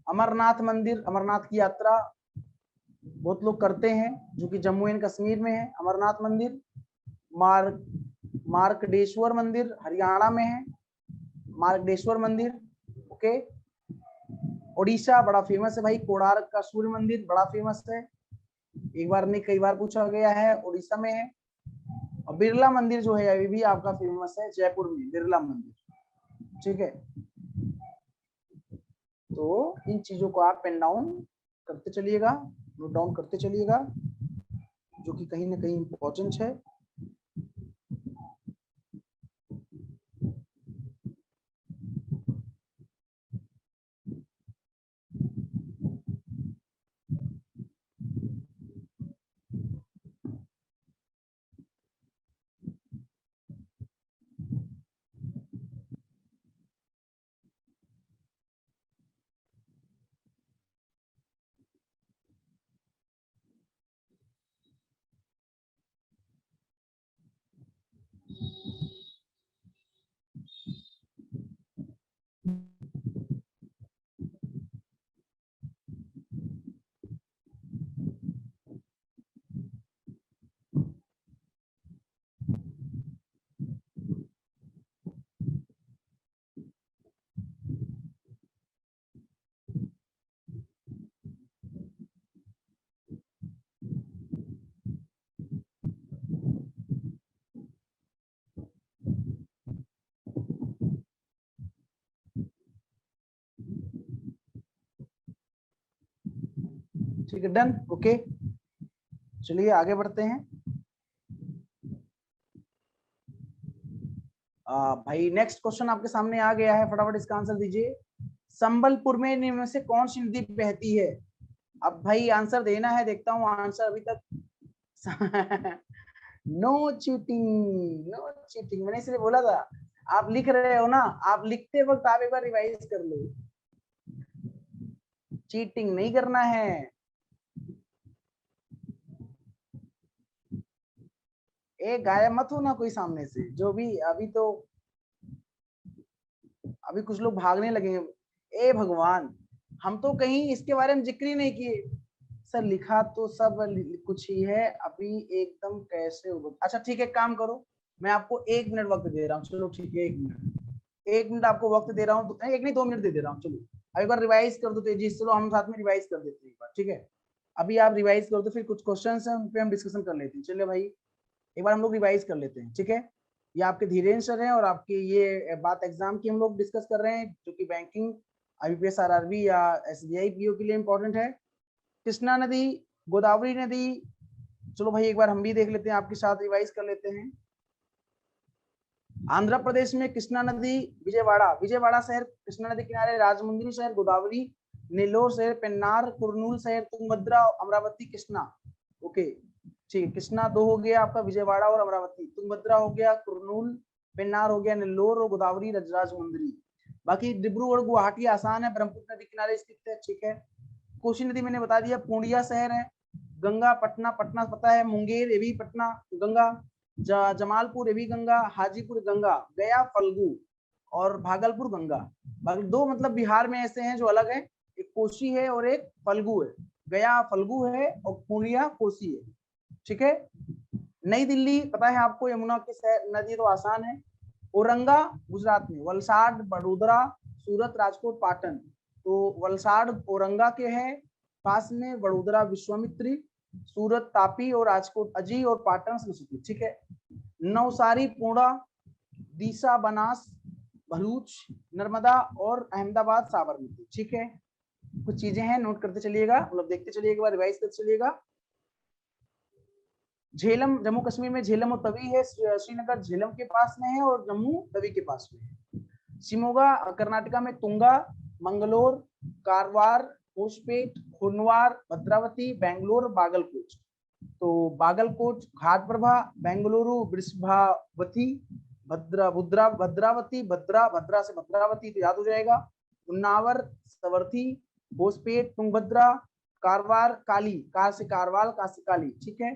अमरनाथ मंदिर, अमरनाथ की यात्रा बहुत लोग करते हैं, जो कि जम्मू एंड कश्मीर में है, अमरनाथ मंदिर। मार्कंडेश्वर मंदिर हरियाणा में है, मार्कंडेश्वर मंदिर। ओके, उड़ीसा बड़ा फेमस है भाई, कोणार्क का सूर्य मंदिर बड़ा फेमस है, एक बार नहीं कई बार पूछा गया है, उड़ीसा में है। और बिरला मंदिर जो है अभी भी आपका फेमस है, जयपुर में बिरला मंदिर। ठीक है, तो इन चीजों को आप पेन डाउन करते चलिएगा, नोट डाउन करते चलिएगा, जो कि कहीं ना कहीं इंपॉर्टेंट है। ठीक है, डन, ओके। चलिए आगे बढ़ते हैं। भाई नेक्स्ट क्वेश्चन आपके सामने आ गया है, फटाफट इसका आंसर दीजिए। संबलपुर में निम्न में से कौन सी नदी बहती है? अब भाई आंसर देना है, देखता हूँ आंसर अभी तक। नो चीटिंग, नो चीटिंग, मैंने इसलिए बोला था। आप लिख रहे हो ना, आप लिखते वक्त आप एक बार रिवाइज कर लो, चीटिंग नहीं करना है। एक गायब मत हो ना कोई सामने से, जो भी अभी कुछ लोग भागने लगेंगे। ए भगवान, हम तो कहीं इसके बारे में जिक्र ही नहीं किए। सर लिखा तो सब कुछ ही है, अभी एकदम कैसे अच्छा ठीक है, काम करो, मैं आपको 1 मिनट वक्त दे रहा हूँ। चलो ठीक है, 1 मिनट आपको वक्त दे रहा हूँ, 1 नहीं 2 मिनट दे रहा हूँ। चलो अब एक बार रिवाइज कर दो तेजी, चलो हम साथ में रिवाइज कर देते हैं एक बार, ठीक है। अभी आप रिवाइज कर दो, फिर कुछ क्वेश्चन है उन पे हम डिस्कशन कर लेते हैं। चलिए भाई एक बार हम लोग रिवाइज कर लेते हैं, ठीक है। ये आपके धीरेन्द्र सर हैं और आपके ये बात एग्जाम की हम लोग डिस्कस कर रहे हैं, जो कि बैंकिंग, आईपीएस, आरआरबी या एसबीआई पीओ के लिए इंपॉर्टेंट है। कृष्णा नदी, गोदावरी नदी, चलो भाई एक बार हम भी देख लेते हैं, आपके साथ रिवाइज कर लेते हैं। आंध्र प्रदेश में कृष्णा नदी, विजयवाड़ा, विजयवाड़ा शहर कृष्णा नदी किनारे, राजमुंद्री शहर गोदावरी, नेल्लोर शहर पेन्नार, कुरनूल शहर तुंगभद्रा, अमरावती कृष्णा। ओके ठीक है, कृष्णा 2 हो गया आपका, विजयवाड़ा और अमरावती, तुंगभद्रा हो गया, कुरनूल, पेन्नार हो गया, नेल्लोर और गोदावरी राजमुंद्री। बाकी डिब्रूगढ़ गुवाहाटी आसान है, ब्रह्मपुत्र नदी किनारे स्थित है, ठीक है। कोसी नदी मैंने बता दिया, पूर्णिया शहर है। गंगा पटना, पटना पता है, मुंगेर ये भी पटना गंगा, जमालपुर ये भी गंगा, हाजीपुर गंगा, गया फल्गु और भागलपुर गंगा। 2 मतलब बिहार में ऐसे हैं जो अलग है, एक कोसी है और एक फल्गु है। गया फल्गु है और पूर्णिया कोसी है, ठीक है। नई दिल्ली पता है आपको, यमुना की नदी तो आसान है। औरंगा गुजरात में, वलसाड बड़ोदरा सूरत राजकोट पाटन, तो वलसाड औरंगा के है पास में, वडोदरा विश्वामित्री, सूरत तापी और राजकोट अजी और पाटन सरस्वती, ठीक है। नवसारी पूर्णा, दीसा बनास भलूच, नर्मदा और अहमदाबाद साबरमती, ठीक है। कुछ चीजें हैं, नोट करते चलिएगा, मतलब देखते चलिएगा, रिवाइज करते चलिएगा। झेलम जम्मू कश्मीर में झेलम और तवी है, श्रीनगर झेलम के पास में है और जम्मू तवी के पास में है। शिमोगा कर्नाटका में तुंगा, मंगलोर, कारवार, होसपेट, खुनवार, भद्रावती, बेंगलोर, बागलकोट। तो बागलकोट घाटप्रभा, बेंगलुरु वृषभावती, भद्रावती, भद्रा से भद्रावती तो याद हो जाएगा, उन्नावर सवर्थी, होसपेट तुंगभद्रा, कारवार काली, कार से कारवाल, का से काली, ठीक है।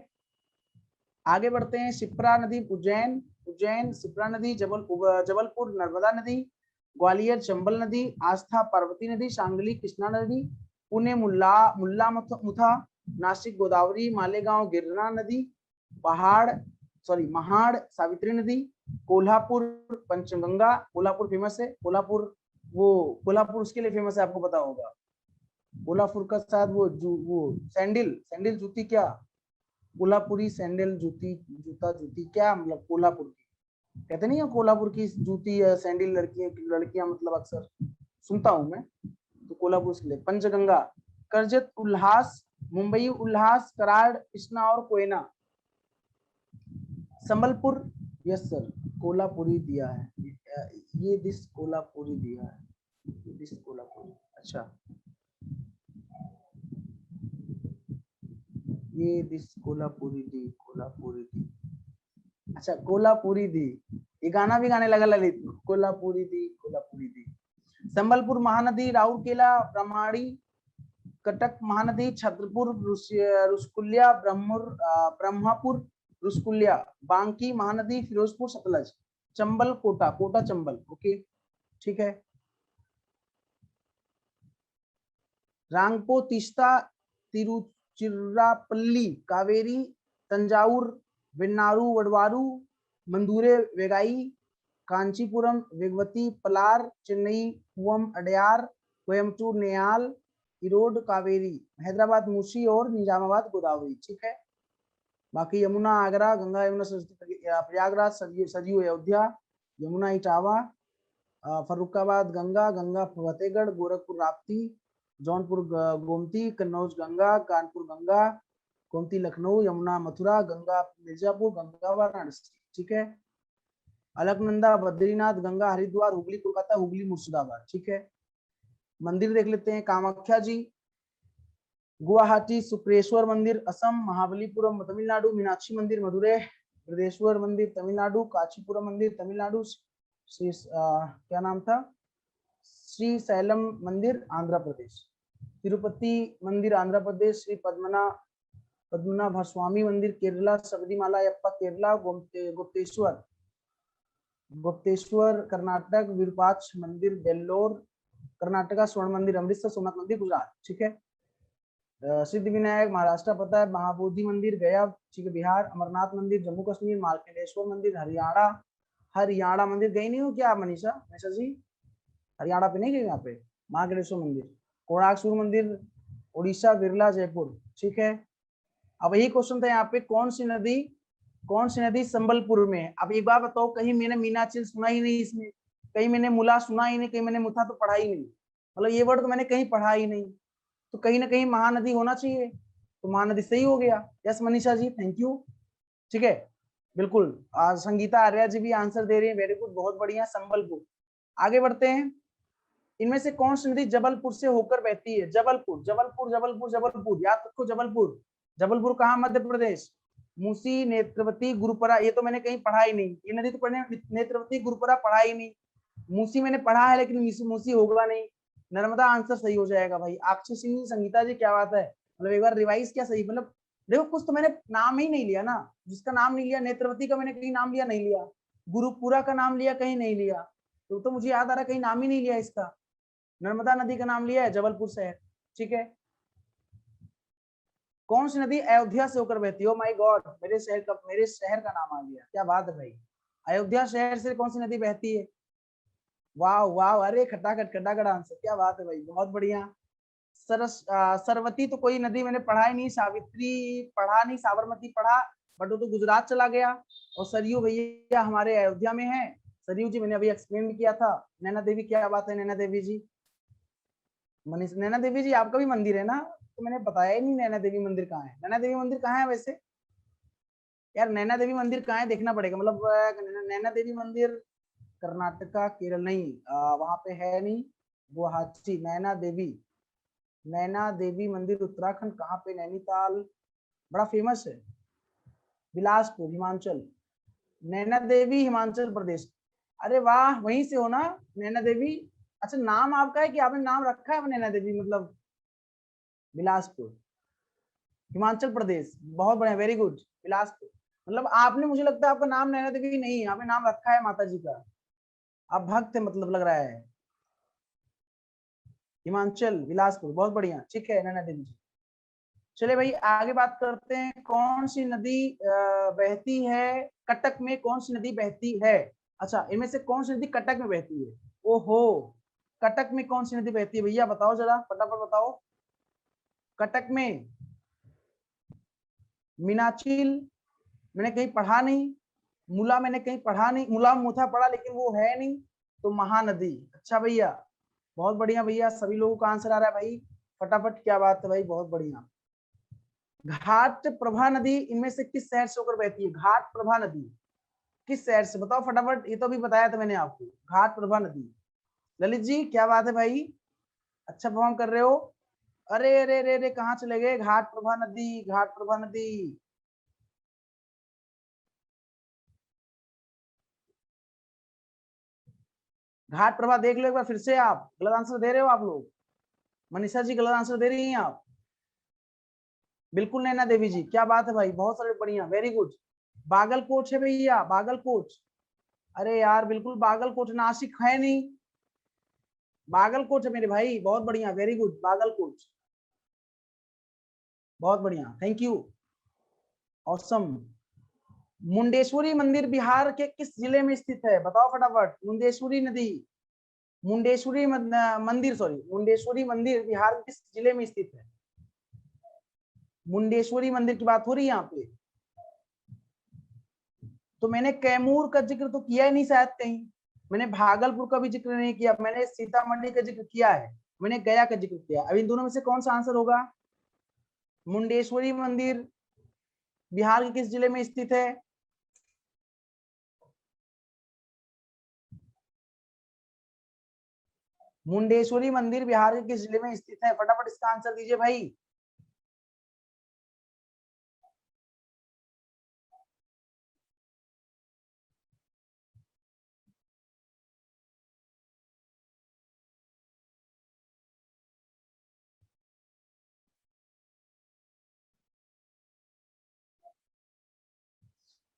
आगे बढ़ते हैं, शिप्रा नदी उज्जैन, उज्जैन शिप्रा नदी, जबलपुर नर्मदा नदी, ग्वालियर चंबल नदी, आस्था पार्वती नदी, सांगली कृष्णा नदी, पुणे मुल्ला मुथा, नासिक गोदावरी, मालेगांव गिरना नदी, महाड़ सावित्री नदी, कोल्हापुर पंचगंगा, कोल्हापुर फेमस है, कोल्हापुर उसके लिए फेमस है, आपको पता होगा। कोल्हापुर का साथ वो सैंडल जूती, क्या कोल्हापुरी सैंडल जूती क्या मतलब, कोल्हापुर की कहते नहीं है, कोल्हापुर की जूती या सैंडल लड़कियां मतलब अक्सर सुनता हूं मैं, तो कोल्हापुर के लिए। पंचगंगा, करजत उल्हास, मुंबई उल्हास, कराड़ कृष्णा और कोयना। संबलपुर, यस सर, कोल्हापुरी दिया है, ये दिस कोल्हापुरी दिया है, दिस कोल्हापुरी, अच्छा ये दिस कोल्हापुरी दी, अच्छा कोल्हापुरी दी, ये गाना भी गाने लगा ललित, कोल्हापुरी दी। संबलपुर महानदी, राउरकेला ब्रह्माणी, कटक महानदी, छतरपुर रुस्कुल्या, ब्रह्मपुर रुस्कुल्या, बांकी महानदी, फिरोजपुर सतलज, चंबल कोटा चंबल, ओके ठीक है। रांगपो तीस्ता, तिरुचिरापल्ली, कावेरी, तंजावुर, वेन्नारू वडवारू, मंदुरे वेगाई, कांचीपुरम वेगवती, पलार, चेन्नई कुवम अडयार, कोयम्बटूर नेयाल, इरोड कावेरी, हैदराबाद मूसी और निजामाबाद गोदावरी, ठीक है। बाकी यमुना आगरा, गंगा यमुना सरस्वती प्रयागराज, सरयू अयोध्या, यमुना इटावा, फर्रुखाबाद गंगा, फतेहगढ़, गोरखपुर राप्ती, जौनपुर गोमती, कन्नौज गंगा, कानपुर गंगा, गोमती लखनऊ, यमुना मथुरा, गंगा मिर्जापुर, गंगा वाराणसी। ठीक है। अलकनंदा बद्रीनाथ, गंगा हरिद्वार, हुगली कोलकाता, हुगली मुर्शिदाबाद। ठीक है। मंदिर देख लेते हैं। कामाख्या जी गुवाहाटी, शुक्रेश्वर मंदिर असम, महाबलीपुरम तमिलनाडु, मीनाक्षी मंदिर मदुरै, बृहदेश्वर मंदिर तमिलनाडु, कांचीपुरम मंदिर तमिलनाडु, श्री क्या नाम था, श्री सैलम मंदिर आंध्र प्रदेश, तिरुपति मंदिर आंध्र प्रदेश, श्री पद्मनाभ स्वामी मंदिर केरला, सबरीमाला यप्पा केरला, गुप्तेश्वर कर्नाटक, विरूपाक्ष मंदिर बेल्लोर कर्नाटका, स्वर्ण मंदिर अमृतसर, सोमनाथ मंदिर गुजरात। ठीक है। सिद्धि विनायक महाराष्ट्र पता है, महाबोधि मंदिर गया, ठीक है बिहार, अमरनाथ मंदिर जम्मू कश्मीर, मार्कंडेश्वर मंदिर हरियाणा मंदिर गई नहीं हो क्या मनीषा जी? हरियाणा पे नहीं गई यहाँ पे? मार्कंडेश्वर मंदिर, कोणार्क सूर्य मंदिर उड़ीसा, बिरला जयपुर। ठीक है। अब यही क्वेश्चन था यहाँ पे, कौन सी नदी संबलपुर में है? अब एक बार बताओ, कहीं मैंने मीनाचिल सुना ही नहीं इसमें, कहीं मैंने मुला सुना ही नहीं, कहीं मैंने मुथा तो पढ़ा ही नहीं, मतलब ये वर्ड तो मैंने कहीं पढ़ा ही नहीं, तो कहीं ना कहीं महानदी होना चाहिए, तो महानदी सही हो गया। Yes Manisha ji, thank you. ठीक है, बिल्कुल। संगीता आर्या जी भी आंसर दे रही है, वेरी गुड, बहुत बढ़िया, संबलपुर। आगे बढ़ते हैं। इनमें से कौन सी नदी जबलपुर से होकर बहती है? जबलपुर जबलपुर जबलपुर जबलपुर, याद रखो जबलपुर। जबलपुर कहाँ? मध्य प्रदेश। मूसी, नेत्रवती, गुरुपरा, ये तो मैंने कहीं पढ़ा ही नहीं, ये नदी तो पढ़ने, नेत्रवती गुरुपरा पढ़ा ही नहीं। मूसी मैंने पढ़ा है लेकिन मूसी होगा नहीं। नर्मदा आंसर सही हो जाएगा भाई। अक्षय सिंह, संगीता जी क्या बात है, मतलब एक बार रिवाइज क्या सही, मतलब देखो कुछ तो मैंने नाम ही नहीं लिया ना, जिसका नाम नहीं लिया, नेत्रवती का मैंने कहीं नाम लिया नहीं लिया, गुरुपुरा का नाम लिया कहीं नहीं लिया, तो मुझे याद आ रहा कहीं नाम ही नहीं लिया इसका। नर्मदा नदी का नाम लिया है, जबलपुर शहर। ठीक है। कौन सी नदी अयोध्या से होकर बहती है? ओ माय गॉड, मेरे शहर का नाम आ गया, क्या बात है भाई। अयोध्या शहर से कौन सी नदी बहती है? वाह वाह, अरे खटाखट आंसर, क्या बात है भाई, बहुत बढ़िया। सरवती तो कोई नदी मैंने पढ़ा ही नहीं, सावित्री पढ़ा नहीं, साबरमती पढ़ा, बट वो तो गुजरात चला गया। और सरयू भैया हमारे अयोध्या में है, सरयू जी मैंने अभी एक्सप्लेन भी किया था। नैना देवी, क्या बात है नैना देवी जी, मनीष, नैना देवी जी आपका भी मंदिर है ना, तो मैंने बताया ही नहीं नैना देवी मंदिर कहाँ है। नैना देवी मंदिर कहाँ है वैसे यार? नैना देवी मंदिर कहाँ है देखना पड़ेगा, मतलब नैना देवी मंदिर कर्नाटका, केरल नहीं, वहां पे है नहीं। गुवाहाटी, नैना देवी मंदिर उत्तराखंड कहाँ पे? नैनीताल, बड़ा फेमस है। बिलासपुर हिमाचल, नैना देवी हिमाचल प्रदेश। अरे वाह, वहीं से हो ना नैना देवी? अच्छा, नाम आपका है कि आपने नाम रखा है नैना देवी, मतलब बिलासपुर हिमाचल प्रदेश, बहुत बढ़िया, वेरी गुड। बिलासपुर, मतलब आपने, मुझे लगता है आपका नाम नैना देवी नहीं है, आपने नाम रखा है माता जी का, आप भक्त है मतलब लग रहा है। हिमाचल बिलासपुर, बहुत बढ़िया। ठीक है नैना देवी जी। चले भाई आगे बात करते हैं। कौन सी नदी बहती है कटक में? कौन सी नदी बहती है? अच्छा, इनमें से कौन सी नदी कटक में बहती है? ओहो, कटक में कौन सी नदी बहती है भैया, बताओ जरा फटाफट बताओ। कटक में मीनाचिल मैंने कहीं पढ़ा नहीं, मुला मैंने कहीं पढ़ा नहीं, मुला मुथा पढ़ा लेकिन वो है नहीं, तो महानदी। अच्छा भैया, बहुत बढ़िया भैया, सभी लोगों का आंसर आ रहा है भाई, फटाफट, क्या बात है भाई, बहुत बढ़िया। घाट प्रभा नदी इनमें से किस शहर से होकर बहती है? घाट प्रभा नदी किस शहर से, बताओ फटाफट, ये तो अभी बताया था मैंने आपको, घाट प्रभा नदी। ललित जी क्या बात है भाई, अच्छा परफॉर्म कर रहे हो। अरे अरे अरे अरे, कहाँ चले गए? घाट प्रभा नदी, घाट प्रभा नदी, घाट प्रभा देख लो एक बार फिर से। आप गलत आंसर दे रहे हो आप लोग, मनीषा जी गलत आंसर दे रही हैं आप। बिल्कुल नैना देवी जी, क्या बात है भाई, बहुत सारे, बढ़िया, वेरी गुड। बागलकोट है भैया, बागलकोट। अरे यार बिल्कुल बागलकोट, नासिक है नहीं, बागलकोट है मेरे भाई, बहुत बढ़िया, वेरी गुड, बागलकोट, बहुत बढ़िया, थैंक यू, ऑसम। मुंडेश्वरी मंदिर बिहार के किस जिले में स्थित है? बताओ फटाफट। मुंडेश्वरी नदी, मुंडेश्वरी मंदिर बिहार के किस जिले में स्थित है? मुंडेश्वरी मंदिर की बात हो रही है यहाँ पे, तो मैंने कैमूर का जिक्र तो किया ही नहीं शायद कहीं, मैंने भागलपुर का भी जिक्र नहीं किया, मैंने सीतामढ़ी का जिक्र किया है, मैंने गया का जिक्र किया। अब इन दोनों में से कौन सा आंसर होगा? मुंडेश्वरी मंदिर बिहार के किस जिले में स्थित है? मुंडेश्वरी मंदिर बिहार के किस जिले में स्थित है? फटाफट इसका आंसर दीजिए भाई।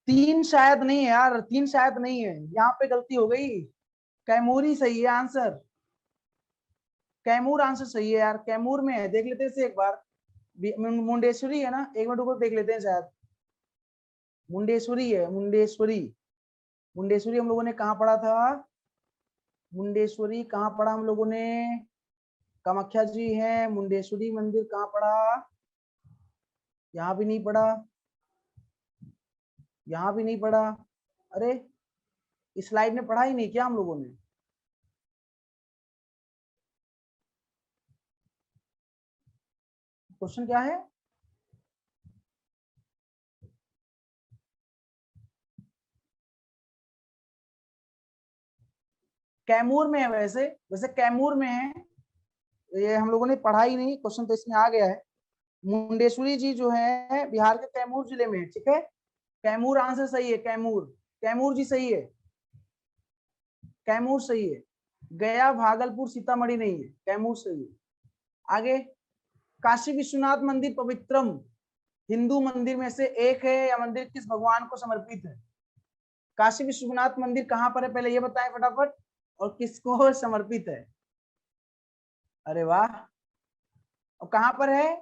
तीन शायद नहीं है यार, तीन शायद नहीं है, यहाँ पे गलती हो गई। कैमूर ही सही है आंसर। कैमूर आंसर सही है यार, कैमूर में है। देख लेते हैं इसे एक बार। मुंडेश्वरी है ना, एक मिनट को देख लेते हैं शायद। मुंडेश्वरी है, मुंडेश्वरी। मुंडेश्वरी हम लोगों ने कहाँ पढ़ा था? मुंडेश्वरी कहाँ पढ़ा हम लोगों ने? कामाख्या जी है, मुंडेश्वरी मंदिर कहाँ पढ़ा? यहाँ भी नहीं पढ़ा, यहाँ भी नहीं पढ़ा। अरे इस स्लाइड में पढ़ा ही नहीं क्या हम लोगों ने? क्वेश्चन क्या है? कैमूर में है वैसे, वैसे कैमूर में है। ये हम लोगों ने पढ़ा ही नहीं, क्वेश्चन तो इसमें आ गया है। मुंडेश्वरी जी जो है बिहार के कैमूर जिले में है, ठीक है। कैमूर आंसर सही है, कैमूर। कैमूर जी सही है, कैमूर सही है। गया, भागलपुर, सीतामढ़ी नहीं है, कैमूर सही है। आगे, काशी विश्वनाथ मंदिर पवित्रम हिंदू मंदिर में से एक है या मंदिर किस भगवान को समर्पित है? काशी विश्वनाथ मंदिर कहां पर है पहले ये बताएं फटाफट, और किसको समर्पित है? अरे वाह, और कहां पर है?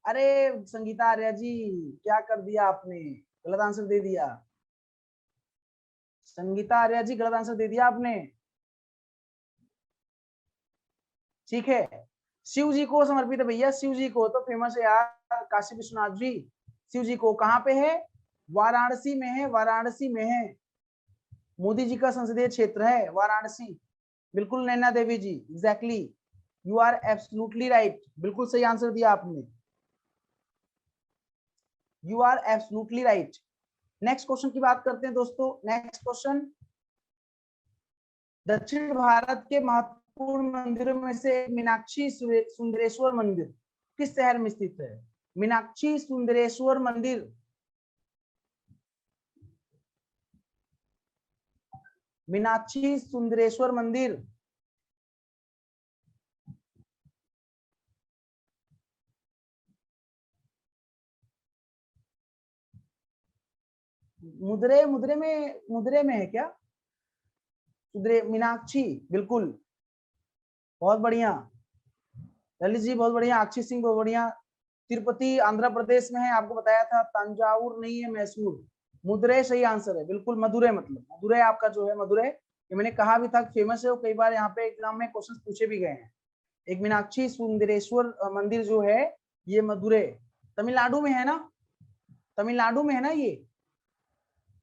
अरे संगीता आर्या जी, क्या कर दिया आपने, गलत आंसर दे दिया। संगीता आर्या जी गलत आंसर दे दिया आपने। ठीक है, शिव जी को समर्पित है भैया, शिव जी को, तो फेमस है यार काशी विश्वनाथ जी। शिव जी को। कहां पे है? वाराणसी में है, वाराणसी में है। मोदी जी का संसदीय क्षेत्र है वाराणसी। बिल्कुल Naina Devi ji, exactly, you are absolutely right, बिल्कुल सही आंसर दिया आपने। You are absolutely right. Next question की बात करते हैं दोस्तों। नेक्स्ट क्वेश्चन, दक्षिण भारत के महत्वपूर्ण मंदिरों में से मीनाक्षी सुंदरेश्वर मंदिर किस शहर में स्थित है? मीनाक्षी सुंदरेश्वर मंदिर, मीनाक्षी सुंदरेश्वर मंदिर। मुद्रे में है क्या? सुंदरे मीनाक्षी, बिल्कुल, बहुत बढ़िया। ललित जी बहुत बढ़िया, अक्षय सिंह बहुत बढ़िया। तिरुपति आंध्र प्रदेश में है, आपको बताया था। तंजावुर नहीं है, मैसूर। मदुरै सही आंसर है, बिल्कुल मदुरै, मतलब मदुरै आपका जो है मदुरै, ये मैंने कहा भी था फेमस है, वो कई बार यहाँ पे एग्जाम में क्वेश्चन पूछे भी गए हैं। एक मीनाक्षी सुंदरेश्वर मंदिर जो है ये मदुरै, तमिलनाडु में है ना? तमिलनाडु में है ना ये?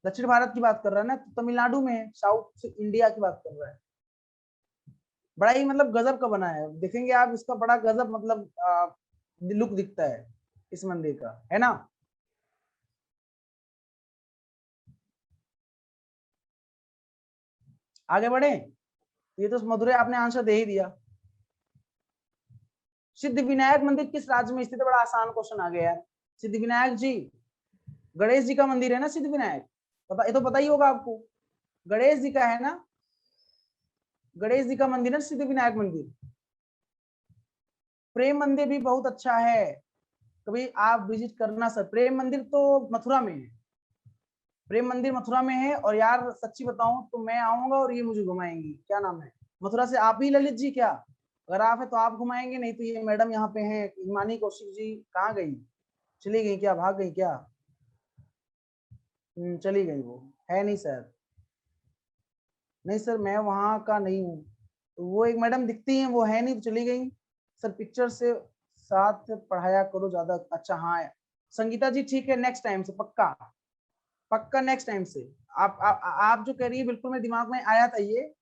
दक्षिण भारत की बात कर रहा है ना, तो तमिलनाडु में है, साउथ इंडिया की बात कर रहा है। बड़ा ही मतलब गजब का बना है, देखेंगे आप इसका बड़ा गजब मतलब लुक दिखता है इस मंदिर का, है ना? आगे बढ़े, ये तो मदुरै आपने आंसर दे ही दिया। सिद्धि विनायक मंदिर किस राज्य में स्थित है? बड़ा आसान क्वेश्चन आ गया यार। सिद्धि विनायक जी, गणेश जी का मंदिर है ना सिद्धि विनायक, पता, ये तो पता ही होगा आपको, गणेश जी का है ना, गणेश जी का मंदिर है सिद्धि विनायक मंदिर। प्रेम मंदिर भी बहुत अच्छा है, कभी आप विजिट करना सर। प्रेम मंदिर तो मथुरा में है, प्रेम मंदिर मथुरा में है। और यार सच्ची बताऊं तो मैं आऊंगा और ये मुझे घुमाएंगी, क्या नाम है, मथुरा से आप ही ललित जी क्या? अगर आप है तो आप घुमाएंगे, नहीं तो ये मैडम यहाँ पे है हिमानी कौशिक जी, कहाँ गई? चली गई क्या, भाग गई क्या? चली गई, वो है नहीं सर। नहीं सर मैं वहां का नहीं हूँ, तो वो एक मैडम दिखती हैं, वो है नहीं तो चली गई। सर पिक्चर से साथ पढ़ाया करो ज्यादा अच्छा। हाँ संगीता जी ठीक है, नेक्स्ट टाइम से पक्का, पक्का नेक्स्ट टाइम से। आप जो कह रही है बिल्कुल मेरे दिमाग में आया था ये,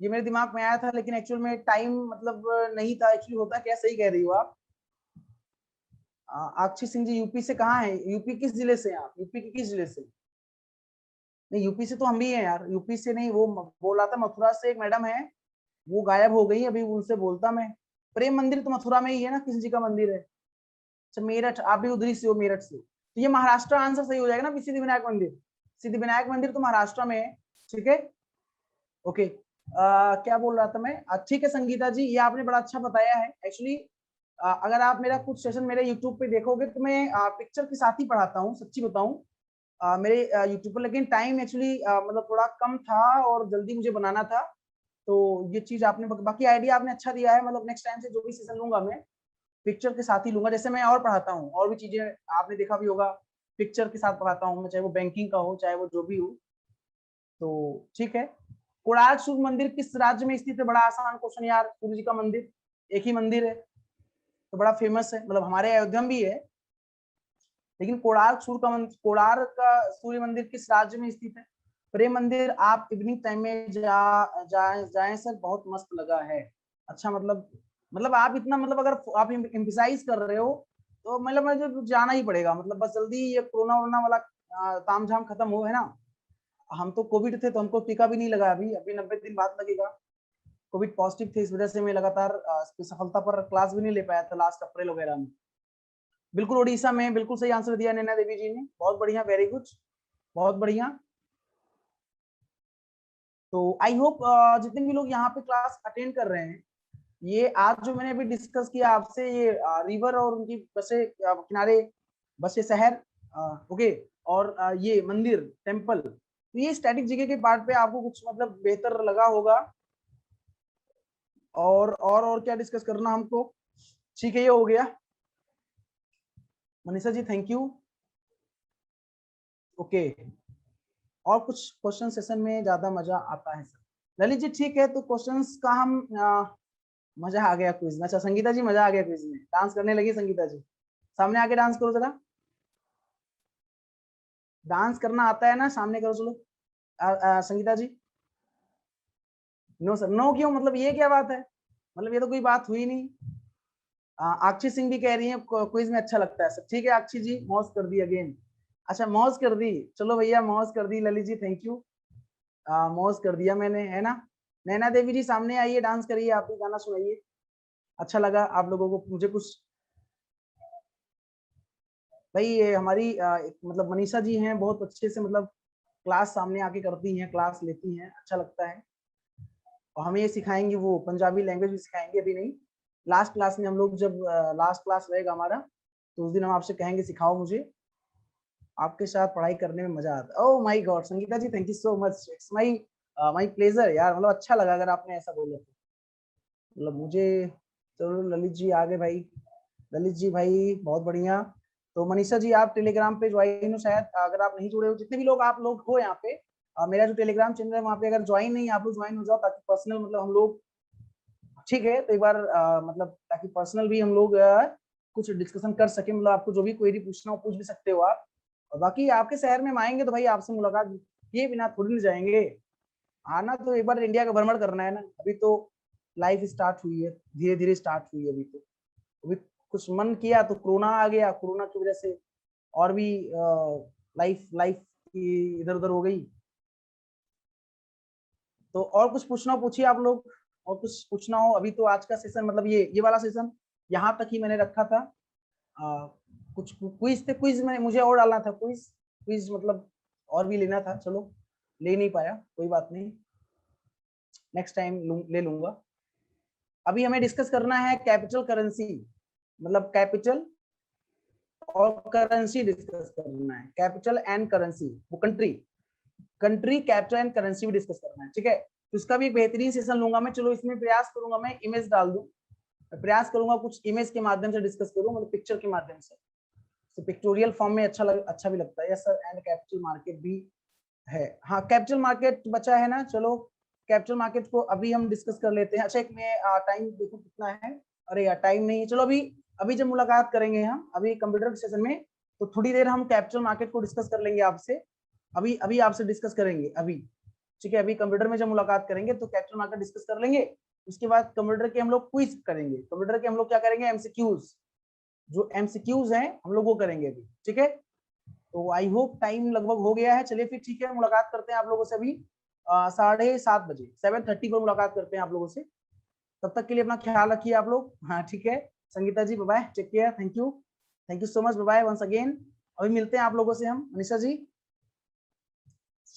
ये मेरे दिमाग में आया था, लेकिन एक्चुअल में टाइम मतलब नहीं था। एक्चुअली होता क्या, सही कह रही हो आप। अक्षय सिंह जी यूपी से कहाँ है? यूपी किस जिले से हैं आप? यूपी के किस जिले से? नहीं, यूपी से तो हम भी हैं यार। यूपी से नहीं, वो बोल रहा था मथुरा से एक मैडम है, वो गायब हो गई, अभी उनसे बोलता मैं। प्रेम मंदिर तो मथुरा में ही है ना, किसी जी का मंदिर है। अच्छा, मेरठ, आप भी उधरी से हो, मेरठ से। तो ये महाराष्ट्र आंसर सही हो जाएगा ना, सिद्धि विनायक मंदिर। सिद्धि विनायक मंदिर तो महाराष्ट्र में है। ठीक है, ओके। क्या बोल रहा था मैं? ठीक है संगीता जी, ये आपने बड़ा अच्छा बताया है। एक्चुअली अगर आप मेरा कुछ सेशन मेरे यूट्यूब पे देखोगे तो मैं पिक्चर के साथ ही पढ़ाता हूँ, सच्ची बताऊं। मेरे यूट्यूब पर, लेकिन टाइम एक्चुअली मतलब थोड़ा कम था और जल्दी मुझे बनाना था। तो ये चीज आपने, बाकी आइडिया आपने अच्छा दिया है। मतलब नेक्स्ट टाइम से जो भी सेशन लूंगा मैं पिक्चर के साथ ही लूंगा। जैसे मैं और पढ़ाता हूँ, और भी चीजें आपने देखा भी होगा, पिक्चर के साथ पढ़ाता हूँ मैं, चाहे वो बैंकिंग का हो, चाहे वो जो भी हो। तो ठीक है। कोणार्क सूर्य मंदिर किस राज्य में स्थित है? बड़ा आसान क्वेश्चन यार। सूर्य जी का मंदिर एक ही मंदिर है, तो बड़ा फेमस है, मतलब हमारे अयोध्या में भी है। लेकिन कोणार्क का सूर्य मंदिर किस राज्य में स्थित है? प्रेम मंदिर आप इवनिंग टाइम में जाएं सर, बहुत मस्त लगा है। अच्छा, मतलब आप इतना, मतलब अगर आप एम्फिसाइज कर रहे हो तो मतलब मुझे जाना ही पड़ेगा। मतलब बस जल्दी ये कोरोना वोरोना वाला ताम झाम खत्म हो, है ना। हम तो कोविड थे तो हमको टीका भी नहीं लगा, अभी अभी 90 दिन बाद लगेगा। कोविड पॉजिटिव थे, इस वजह से मैं लगातार सफलता पर क्लास भी नहीं ले पाया था लास्ट अप्रैल वगैरह में। बिल्कुल उड़ीसा में, बिल्कुल सही आंसर दिया नैना देवी जी ने, बहुत बढ़िया, वेरी गुड, बहुत बढ़िया। तो आई होप जितने भी लोग यहाँ पे क्लास अटेंड कर रहे हैं, ये आज जो मैंने अभी डिस्कस किया आपसे, ये रिवर और उनकी बसे किनारे बसे शहर, ओके, और ये मंदिर टेम्पल, तो ये स्टैटिक जीके के पार्ट पे आपको कुछ मतलब बेहतर लगा होगा। और क्या डिस्कस करना हमको? ठीक है, ये हो गया। Manisha ji thank you, okay. और कुछ क्वेश्चन सेशन में ज्यादा मजा आता है सर। ललित जी ठीक है, तो क्वेश्चंस का हम मजा आ गया क्विज में। अच्छा संगीता जी, मजा आ गया क्विज में, डांस करने लगी संगीता जी। सामने आके डांस करो जरा। डांस करना आता है ना, सामने करो चलो। संगीता जी। नो सर, नो क्यों? मतलब ये क्या बात है? मतलब ये तो कोई बात हुई नहीं। अक्षय सिंह भी कह रही है क्विज में अच्छा लगता है सर। ठीक है अक्षय जी, मौज कर दी अगेन। अच्छा मौज कर दी, चलो भैया मौज कर दी। ललित जी थैंक यू, मौज कर दिया मैंने, है ना। नैना देवी जी सामने आइए, डांस करिए, आप भी गाना सुनाइए। अच्छा लगा आप लोगों को, मुझे कुछ। भाई ये हमारी मतलब मनीषा जी हैं, बहुत अच्छे से मतलब क्लास सामने आके करती हैं, क्लास लेती हैं, अच्छा लगता है। और हमें ये सिखाएंगी, वो पंजाबी लैंग्वेज भी सिखाएंगे, अभी नहीं, लास्ट क्लास में हम लोग जब लास्ट क्लास रहेगा हमारा, तो उस दिन हम आपसे कहेंगे सिखाओ मुझे। आपके साथ पढ़ाई करने में मजा आता है। Oh my god Sangeeta ji thank you so much, it's my my pleasure यार। मतलब अच्छा लगा अगर आपने ऐसा बोला तो, मतलब मुझे। चलो ललित जी आ गए भाई, ललित जी भाई बहुत बढ़िया। तो मनीषा जी आप टेलीग्राम पे ज्वाइन हो शायद, अगर आप नहीं जुड़े हो, जितने भी लोग आप लोग हो यहाँ पे, मेरा जो टेलीग्राम चैनल है वहाँ पे अगर ज्वाइन नहीं, आप लोग ज्वाइन हो जाओ, ताकि पर्सनल मतलब हम लोग, ठीक है, तो एक बार मतलब ताकि पर्सनल भी हम लोग कुछ डिस्कशन कर सके। मतलब आपको जो भी क्वेरी पूछना हो पूछ भी सकते हो आप। और बाकी आपके शहर में हम आएंगे तो भाई आपसे मुलाकात किए बिना थोड़ी नहीं जाएंगे। आना तो एक बार इंडिया का भ्रमण करना है ना। अभी तो लाइफ स्टार्ट हुई है, धीरे धीरे स्टार्ट हुई है अभी तो। अभी कुछ मन किया तो कोरोना आ गया, कोरोना की वजह से और भी लाइफ लाइफ की इधर उधर हो गई। तो और कुछ पूछना हो पूछिए आप लोग, और कुछ पूछना हो। अभी तो आज का सेशन मतलब ये वाला सेशन यहाँ तक ही मैंने रखा था। आ, कुछ क्विज थे, क्विज में मुझे और डालना था, क्विज क्विज मतलब और भी लेना था, चलो ले नहीं पाया, कोई बात नहीं, नेक्स्ट टाइम ले लूंगा। अभी हमें डिस्कस करना है कैपिटल करेंसी, मतलब कैपिटल और करेंसी डिस्कस करना है। कैपिटल एंड करेंसी, वो country, country capital and currency भी डिस्कस करना है, ठीक है। तो इसका भी एक बेहतरीन सेशन लूंगा मैं। चलो इसमें प्रयास करूंगा मैं इमेज डाल दूं, प्रयास करूंगा कुछ इमेज के माध्यम से डिस्कस करूं, मतलब पिक्चर के माध्यम से। तो पिक्टोरियल फॉर्म में अच्छा भी लगता है। Yes sir, and capital market भी है। हाँ कैपिटल मार्केट बचा है ना, चलो कैपिटल मार्केट को अभी हम डिस्कस कर लेते हैं। अच्छा एक मैं टाइम देखो कितना है। अरे यार टाइम नहीं है, चलो अभी अभी जब मुलाकात करेंगे हम अभी कंप्यूटर के सेशन में, तो थोड़ी देर हम कैपिटल मार्केट को डिस्कस कर लेंगे आपसे। अभी अभी आपसे डिस्कस करेंगे अभी। ठीक है, अभी कंप्यूटर में जब मुलाकात करेंगे तो कैरेक्टर मार्कर डिस्कस कर लेंगे, उसके बाद कंप्यूटर के हम लोग क्विज करेंगे, कंप्यूटर के हम लोग क्या करेंगे, एमसीक्यूज, जो एमसीक्यूज हैं हम लोग वो करेंगे अभी, ठीक है। तो आई होप टाइम लगभग हो गया है, चलिए फिर ठीक है, मुलाकात करते हैं आप लोगों से अभी 7:30 बजे, 7:30 पर मुलाकात करते हैं आप लोगों से। तब तक के लिए अपना ख्याल रखिए आप लोग। हाँ ठीक है, Sangeeta ji bye bye, take care, thank you so much, bye bye once again. अभी मिलते हैं आप लोगों से हम, मनीषा जी।